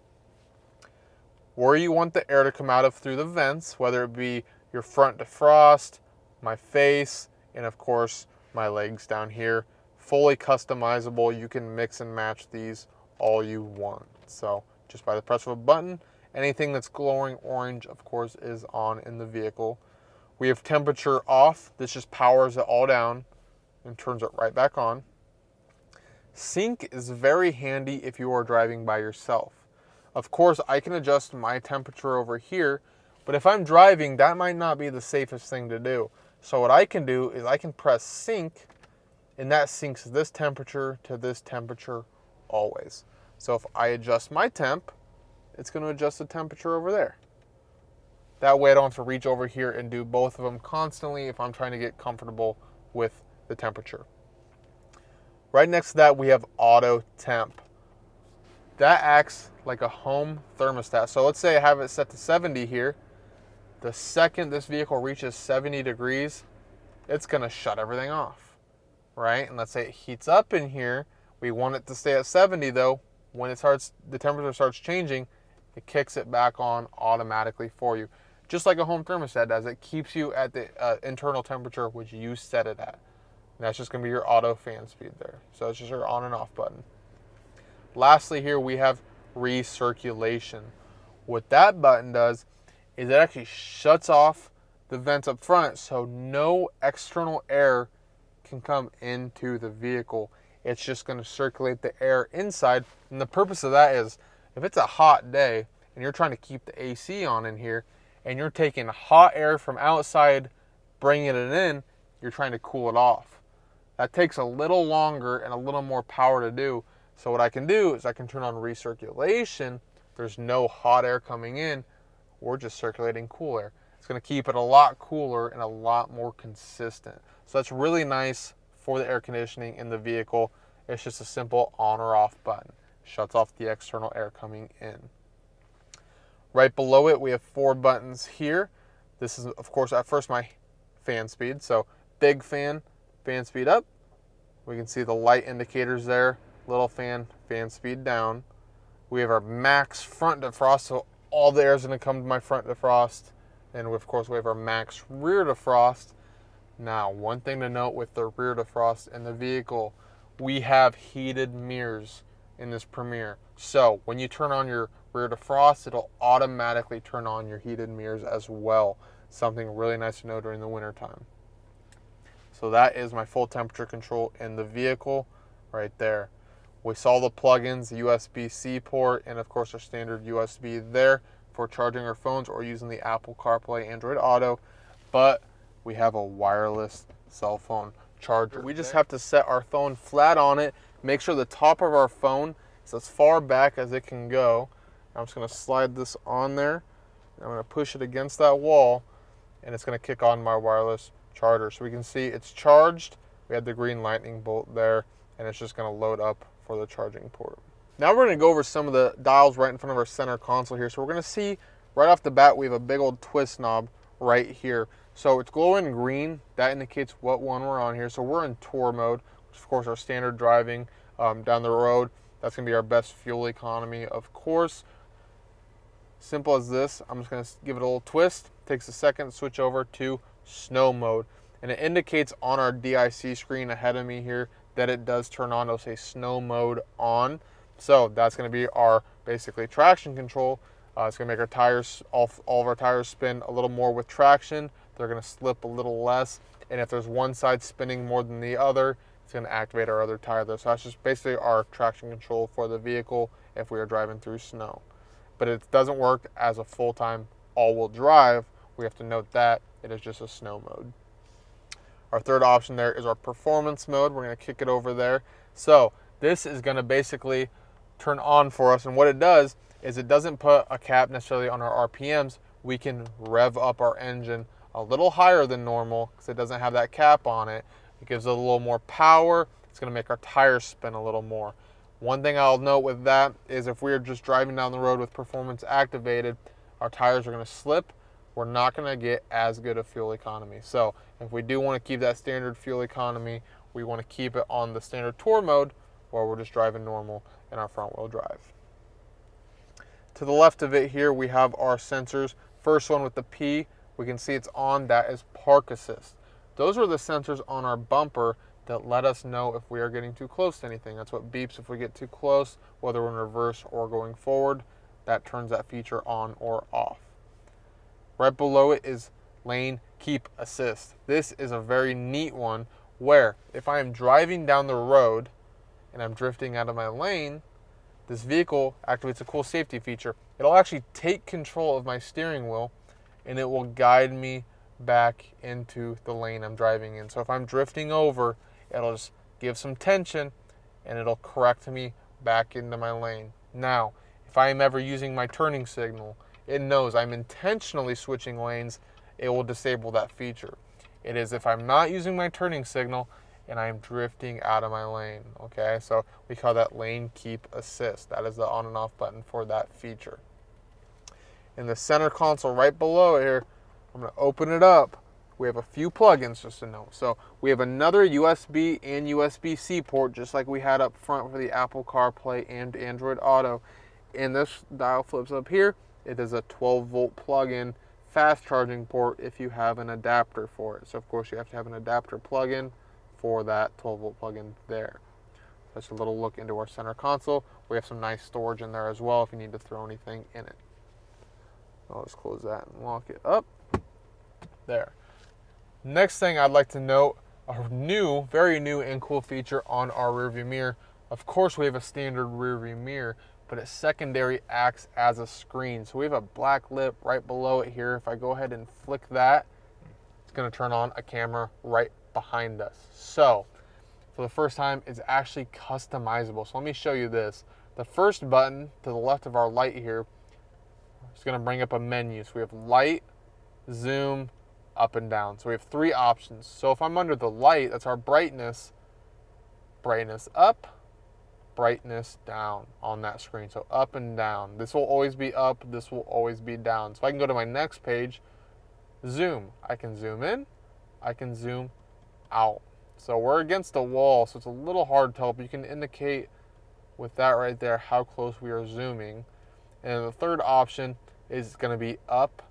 Where you want the air to come out of through the vents, whether it be your front defrost, my face, and of course my legs down here, fully customizable. You can mix and match these all you want. So just by the press of a button, anything that's glowing orange, of course, is on in the vehicle. We have temperature off. This just powers it all down and turns it right back on. Sync is very handy if you are driving by yourself. Of course, I can adjust my temperature over here, but if I'm driving, that might not be the safest thing to do. So what I can do is I can press sync, and that syncs this temperature to this temperature always. So if I adjust my temp, it's going to adjust the temperature over there. That way I don't have to reach over here and do both of them constantly if I'm trying to get comfortable with the temperature. Right next to that, we have auto temp. That acts like a home thermostat. So let's say I have it set to 70 here. The second this vehicle reaches 70 degrees, it's going to shut everything off, right? And let's say it heats up in here. We want it to stay at 70 though. When it starts, the temperature starts changing, it kicks it back on automatically for you. Just like a home thermostat does. It keeps you at the internal temperature which you set it at. And that's just going to be your auto fan speed there. So it's just your on and off button. Lastly here we have recirculation. What that button does is it actually shuts off the vents up front so no external air can come into the vehicle. It's just going to circulate the air inside. And the purpose of that is if it's a hot day and you're trying to keep the AC on in here and you're taking hot air from outside, bringing it in, you're trying to cool it off. That takes a little longer and a little more power to do. So what I can do is I can turn on recirculation. There's no hot air coming in. We're just circulating cool air. It's going to keep it a lot cooler and a lot more consistent. So that's really nice for the air conditioning in the vehicle. It's just a simple on or off button. shuts off the external air coming in. Right below it, we have 4 buttons here. This is, of course, at first my fan speed. So big fan, fan speed up. We can see the light indicators there. Little fan, fan speed down. We have our max front defrost, so all the air is going to come to my front defrost. And of course, we have our max rear defrost. Now, one thing to note with the rear defrost in the vehicle, we have heated mirrors in this Premier. So when you turn on your rear defrost, it'll automatically turn on your heated mirrors as well. Something really nice to know during the winter time. So that is my full temperature control in the vehicle right there. We saw the plugins, the USB-C port, and of course our standard USB there for charging our phones or using the Apple CarPlay, Android Auto, but we have a wireless cell phone charger. We just have to set our phone flat on it, make sure the top of our phone is as far back as it can go. I'm just going to slide this on there. I'm going to push it against that wall, and it's going to kick on my wireless charger. So we can see it's charged. We had the green lightning bolt there, and it's just going to load up for the charging port. Now we're going to go over some of the dials right in front of our center console here. So we're going to see right off the bat we have a big old twist knob right here. So it's glowing green. That indicates what one we're on here. So we're in Tour mode, which of course our standard driving down the road. That's going to be our best fuel economy, of course. Simple as this. I'm just going to give it a little twist. Takes a second to switch over to Snow mode. And it indicates on our DIC screen ahead of me here that it does turn on. It'll say Snow mode on. So that's going to be our basically traction control. It's going to make our tires, all of our tires spin a little more with traction. They're going to slip a little less. And if there's one side spinning more than the other, it's going to activate our other tire there. So that's just basically our traction control for the vehicle if we are driving through snow. But it doesn't work as a full-time all-wheel drive. We have to note that it is just a snow mode. Our third option there is our performance mode. We're going to kick it over there. So this is going to basically turn on for us. And what it does is it doesn't put a cap necessarily on our RPMs. We can rev up our engine a little higher than normal because it doesn't have that cap on it. It gives it a little more power. It's going to make our tires spin a little more. One thing I'll note with that is if we're just driving down the road with performance activated, our tires are going to slip. We're not going to get as good a fuel economy. So if we do want to keep that standard fuel economy, we want to keep it on the standard Tour mode where we're just driving normal in our front wheel drive. To the left of it here, we have our sensors. First one with the P, we can see it's on. That is park assist. Those are the sensors on our bumper that let us know if we are getting too close to anything. That's what beeps if we get too close, whether we're in reverse or going forward. That turns that feature on or off. Right below it is lane keep assist. This is a very neat one where if I am driving down the road and I'm drifting out of my lane, this vehicle activates a cool safety feature. It'll actually take control of my steering wheel and it will guide me back into the lane I'm driving in. So if I'm drifting over, it'll just give some tension and it'll correct me back into my lane. Now, if I am ever using my turning signal, it knows I'm intentionally switching lanes, it will disable that feature. It is if I'm not using my turning signal and I'm drifting out of my lane, okay? So we call that lane keep assist. That is the on and off button for that feature. In the center console right below here, I'm gonna open it up. We have a few plugins just to note. So we have another USB and USB-C port just like we had up front for the Apple CarPlay and Android Auto. And this dial flips up here. It is a 12-volt plug-in fast charging port if you have an adapter for it. So of course you have to have an adapter plug-in for that 12-volt plug-in there. That's a little look into our center console. We have some nice storage in there as well if you need to throw anything in it. I'll just close that and lock it up. There. Next thing I'd like to note, a new, very new and cool feature on our rearview mirror. Of course we have a standard rearview mirror, but it secondary acts as a screen. So we have a black lip right below it here. If I go ahead and flick that, it's going to turn on a camera right behind us. So for the first time, it's actually customizable. So let me show you this. The first button to the left of our light here is going to bring up a menu. So we have light, zoom, up and down. So we have 3 options. So if I'm under the light, that's our brightness. Brightness up, brightness down on that screen. So up and down. This will always be up, this will always be down. So I can go to my next page, zoom. I can zoom in, I can zoom out. So we're against a wall, so it's a little hard to tell, but you can indicate with that right there how close we are zooming. And the third option is going to be up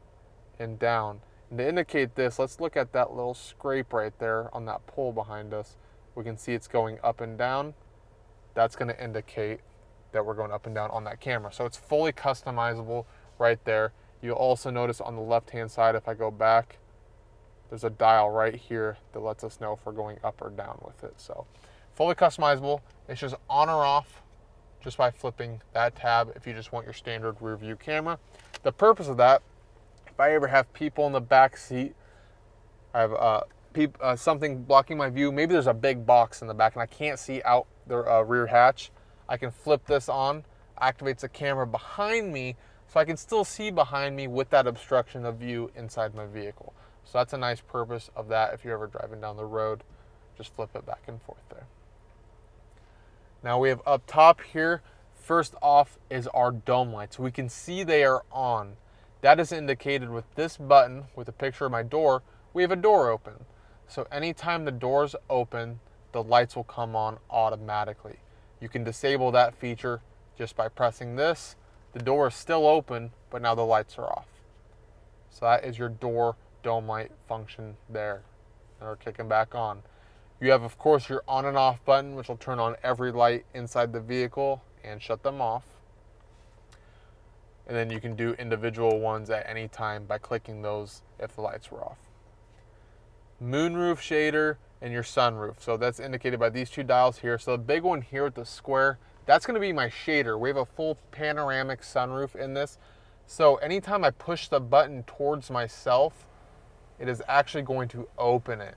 and down. And to indicate this, let's look at that little scrape right there on that pole behind us. We can see it's going up and down. That's going to indicate that we're going up and down on that camera. So it's fully customizable right there. You'll also notice on the left-hand side, if I go back, there's a dial right here that lets us know if we're going up or down with it. So fully customizable. It's just on or off just by flipping that tab if you just want your standard rear view camera. The purpose of that, if I ever have people in the back seat, I have something blocking my view, maybe there's a big box in the back and I can't see out the rear hatch, I can flip this on, activates the camera behind me, so I can still see behind me with that obstruction of view inside my vehicle. So that's a nice purpose of that. If you're ever driving down the road, just flip it back and forth there. Now we have up top here, first off is our dome lights. We can see they are on. That is indicated with this button, with a picture of my door, we have a door open. So anytime the door's open, the lights will come on automatically. You can disable that feature just by pressing this. The door is still open, but now the lights are off. So that is your door dome light function there. And we're kicking back on. You have, of course, your on and off button, which will turn on every light inside the vehicle and shut them off. And then you can do individual ones at any time by clicking those if the lights were off. Moonroof shader and your sunroof. So that's indicated by these two dials here. So the big one here with the square, that's going to be my shader. We have a full panoramic sunroof in this. So anytime I push the button towards myself, it is actually going to open it.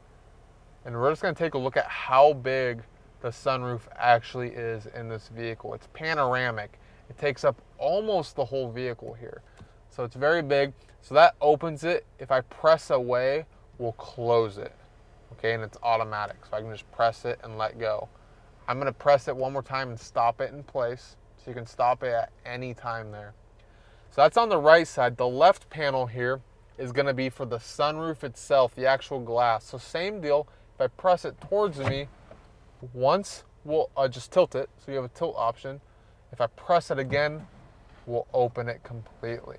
And we're just going to take a look at how big the sunroof actually is in this vehicle. It's panoramic. It takes up almost the whole vehicle here. So it's very big. So that opens it. If I press away, we'll close it. Okay, and it's automatic. So I can just press it and let go. I'm going to press it one more time and stop it in place. So you can stop it at any time there. So that's on the right side. The left panel here is going to be for the sunroof itself, the actual glass. So same deal. If I press it towards me, once we'll just tilt it. So you have a tilt option. If I press it again, we'll open it completely.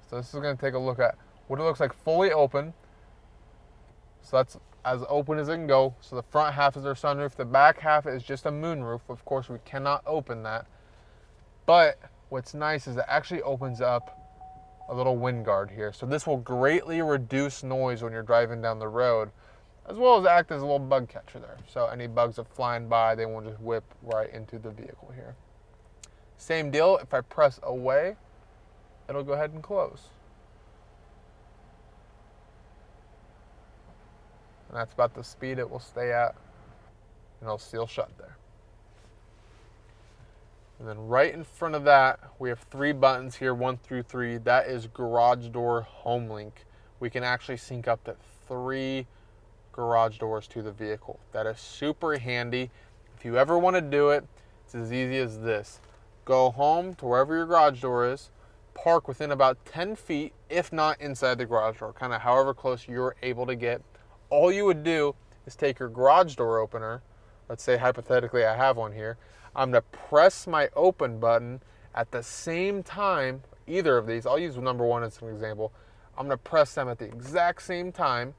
So this is going to take a look at what it looks like fully open. So that's as open as it can go. So the front half is our sunroof. The back half is just a moonroof. Of course, we cannot open that. But what's nice is it actually opens up a little wind guard here. So this will greatly reduce noise when you're driving down the road, as well as act as a little bug catcher there. So any bugs that are flying by, they won't just whip right into the vehicle here. Same deal, if I press away, it'll go ahead and close. And that's about the speed it will stay at, and it'll seal shut there. And then right in front of that, we have 3 buttons here, 1 through 3. That is garage door home link. We can actually sync up to 3 garage doors to the vehicle. That is super handy. If you ever want to do it, it's as easy as this. Go home to wherever your garage door is, park within about 10 feet, if not inside the garage door, kind of however close you're able to get. All you would do is take your garage door opener. Let's say hypothetically I have one here. I'm going to press my open button at the same time, either of these. I'll use number 1 as an example. I'm going to press them at the exact same time.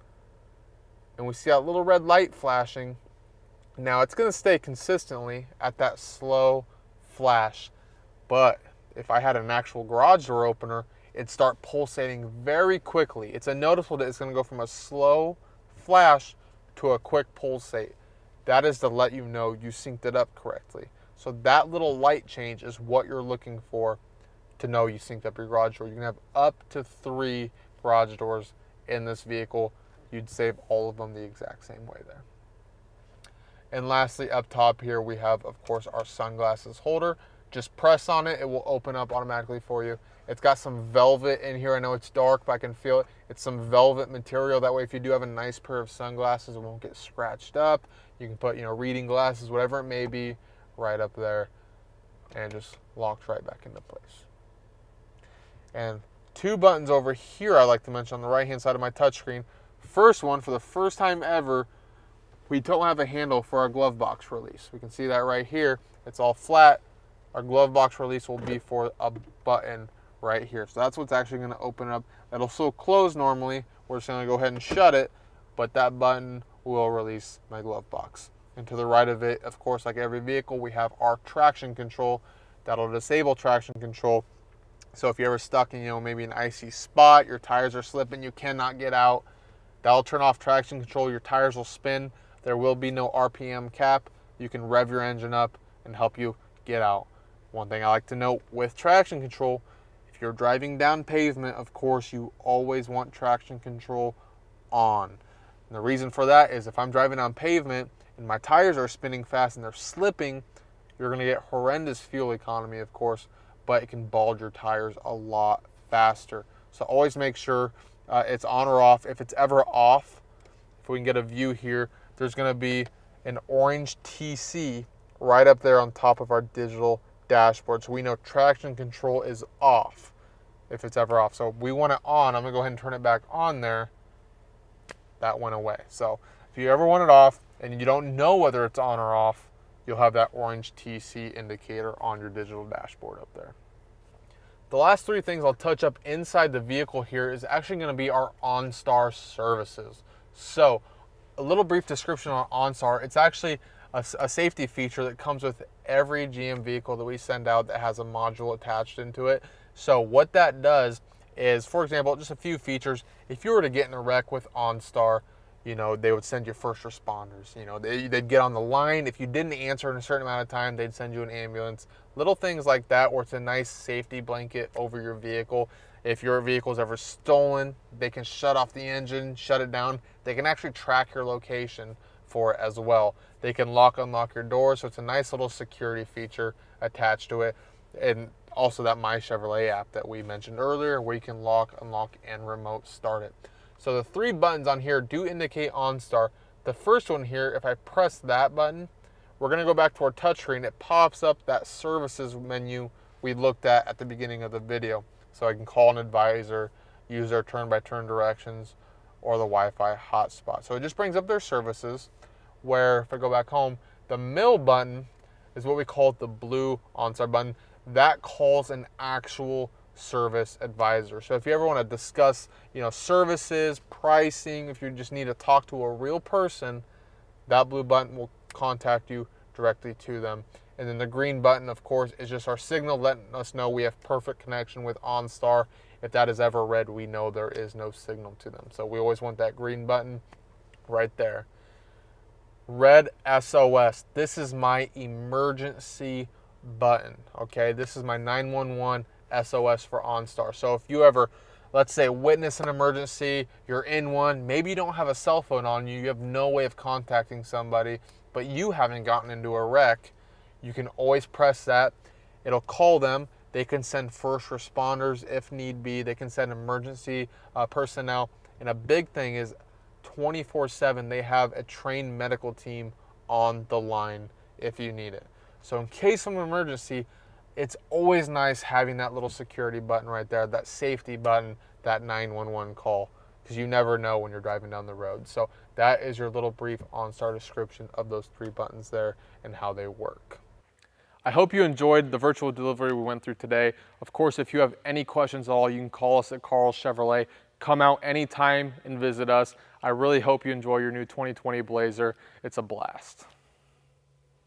And we see that little red light flashing. Now it's going to stay consistently at that slow flash. But if I had an actual garage door opener, it'd start pulsating very quickly. It's a noticeable that it's going to go from a slow flash to a quick pulsate. That is to let you know you synced it up correctly. So that little light change is what you're looking for to know you synced up your garage door. You can have up to 3 garage doors in this vehicle. You'd save all of them the exact same way there. And lastly, up top here, we have, of course, our sunglasses holder. Just press on it, it will open up automatically for you. It's got some velvet in here. I know it's dark, but I can feel it. It's some velvet material. That way, if you do have a nice pair of sunglasses, it won't get scratched up. You can put, reading glasses, whatever it may be, right up there, and just locks right back into place. And two buttons over here I like to mention on the right-hand side of my touchscreen. First one, for the first time ever, we don't have a handle for our glove box release. We can see that right here. It's all flat. Our glove box release will be for a button right here. So that's what's actually going to open up. That'll still close normally. We're just going to go ahead and shut it, but that button will release my glove box. And to the right of it, of course, like every vehicle, we have our traction control. That'll disable traction control. So if you're ever stuck in, maybe an icy spot, your tires are slipping, you cannot get out, that'll turn off traction control. Your tires will spin. There will be no RPM cap. You can rev your engine up and help you get out. One thing I like to note with traction control, if you're driving down pavement, of course, you always want traction control on. And the reason for that is if I'm driving on pavement and my tires are spinning fast and they're slipping, you're going to get horrendous fuel economy, of course, but it can bulge your tires a lot faster. So always make sure it's on or off. If it's ever off, if we can get a view here, there's going to be an orange TC right up there on top of our digital dashboard. So we know traction control is off if it's ever off. So we want it on. I'm going to go ahead and turn it back on there. That went away. So if you ever want it off and you don't know whether it's on or off, you'll have that orange TC indicator on your digital dashboard up there. The last three things I'll touch up inside the vehicle here is actually going to be our Onstar Services. So a little brief description on Onstar. It's actually a safety feature that comes with every GM vehicle that we send out that has a module attached into it. So what that does is, for example, just a few features. If you were to get in a wreck with Onstar, they would send you first responders. They'd get on the line. If you didn't answer in a certain amount of time, they'd send you an ambulance. Little things like that, where it's a nice safety blanket over your vehicle. If your vehicle is ever stolen, they can shut off the engine, shut it down. They can actually track your location for it as well. They can unlock your doors, so it's a nice little security feature attached to it. And also that My Chevrolet app that we mentioned earlier, where you can lock, unlock, and remote start it. So the three buttons on here do indicate OnStar. The first one here, if I press that button, we're going to go back to our touchscreen. It pops up that services menu we looked at the beginning of the video. So I can call an advisor, use their turn-by-turn directions, or the Wi-Fi hotspot. So it just brings up their services, where if I go back home, the middle button is what we call the blue OnStar button. That calls an actual service advisor. So if you ever want to discuss, services, pricing, if you just need to talk to a real person, that blue button will contact you directly to them. And then the green button, of course, is just our signal letting us know we have perfect connection with OnStar. If that is ever red, we know there is no signal to them. So we always want that green button right there. Red SOS. This is my emergency button, okay? This is my 911 SOS for OnStar. So if you ever, let's say, witness an emergency, you're in one, maybe you don't have a cell phone on you, you have no way of contacting somebody, but you haven't gotten into a wreck, you can always press that. It'll call them. They can send first responders if need be. They can send emergency personnel. And a big thing is 24/7, they have a trained medical team on the line if you need it. So in case of an emergency, it's always nice having that little security button right there, that safety button, that 911 call, because you never know when you're driving down the road. So that is your little brief OnStar description of those three buttons there and how they work. I hope you enjoyed the virtual delivery we went through today. Of course, if you have any questions at all, you can call us at Karl Chevrolet. Come out anytime and visit us. I really hope you enjoy your new 2020 Blazer. It's a blast.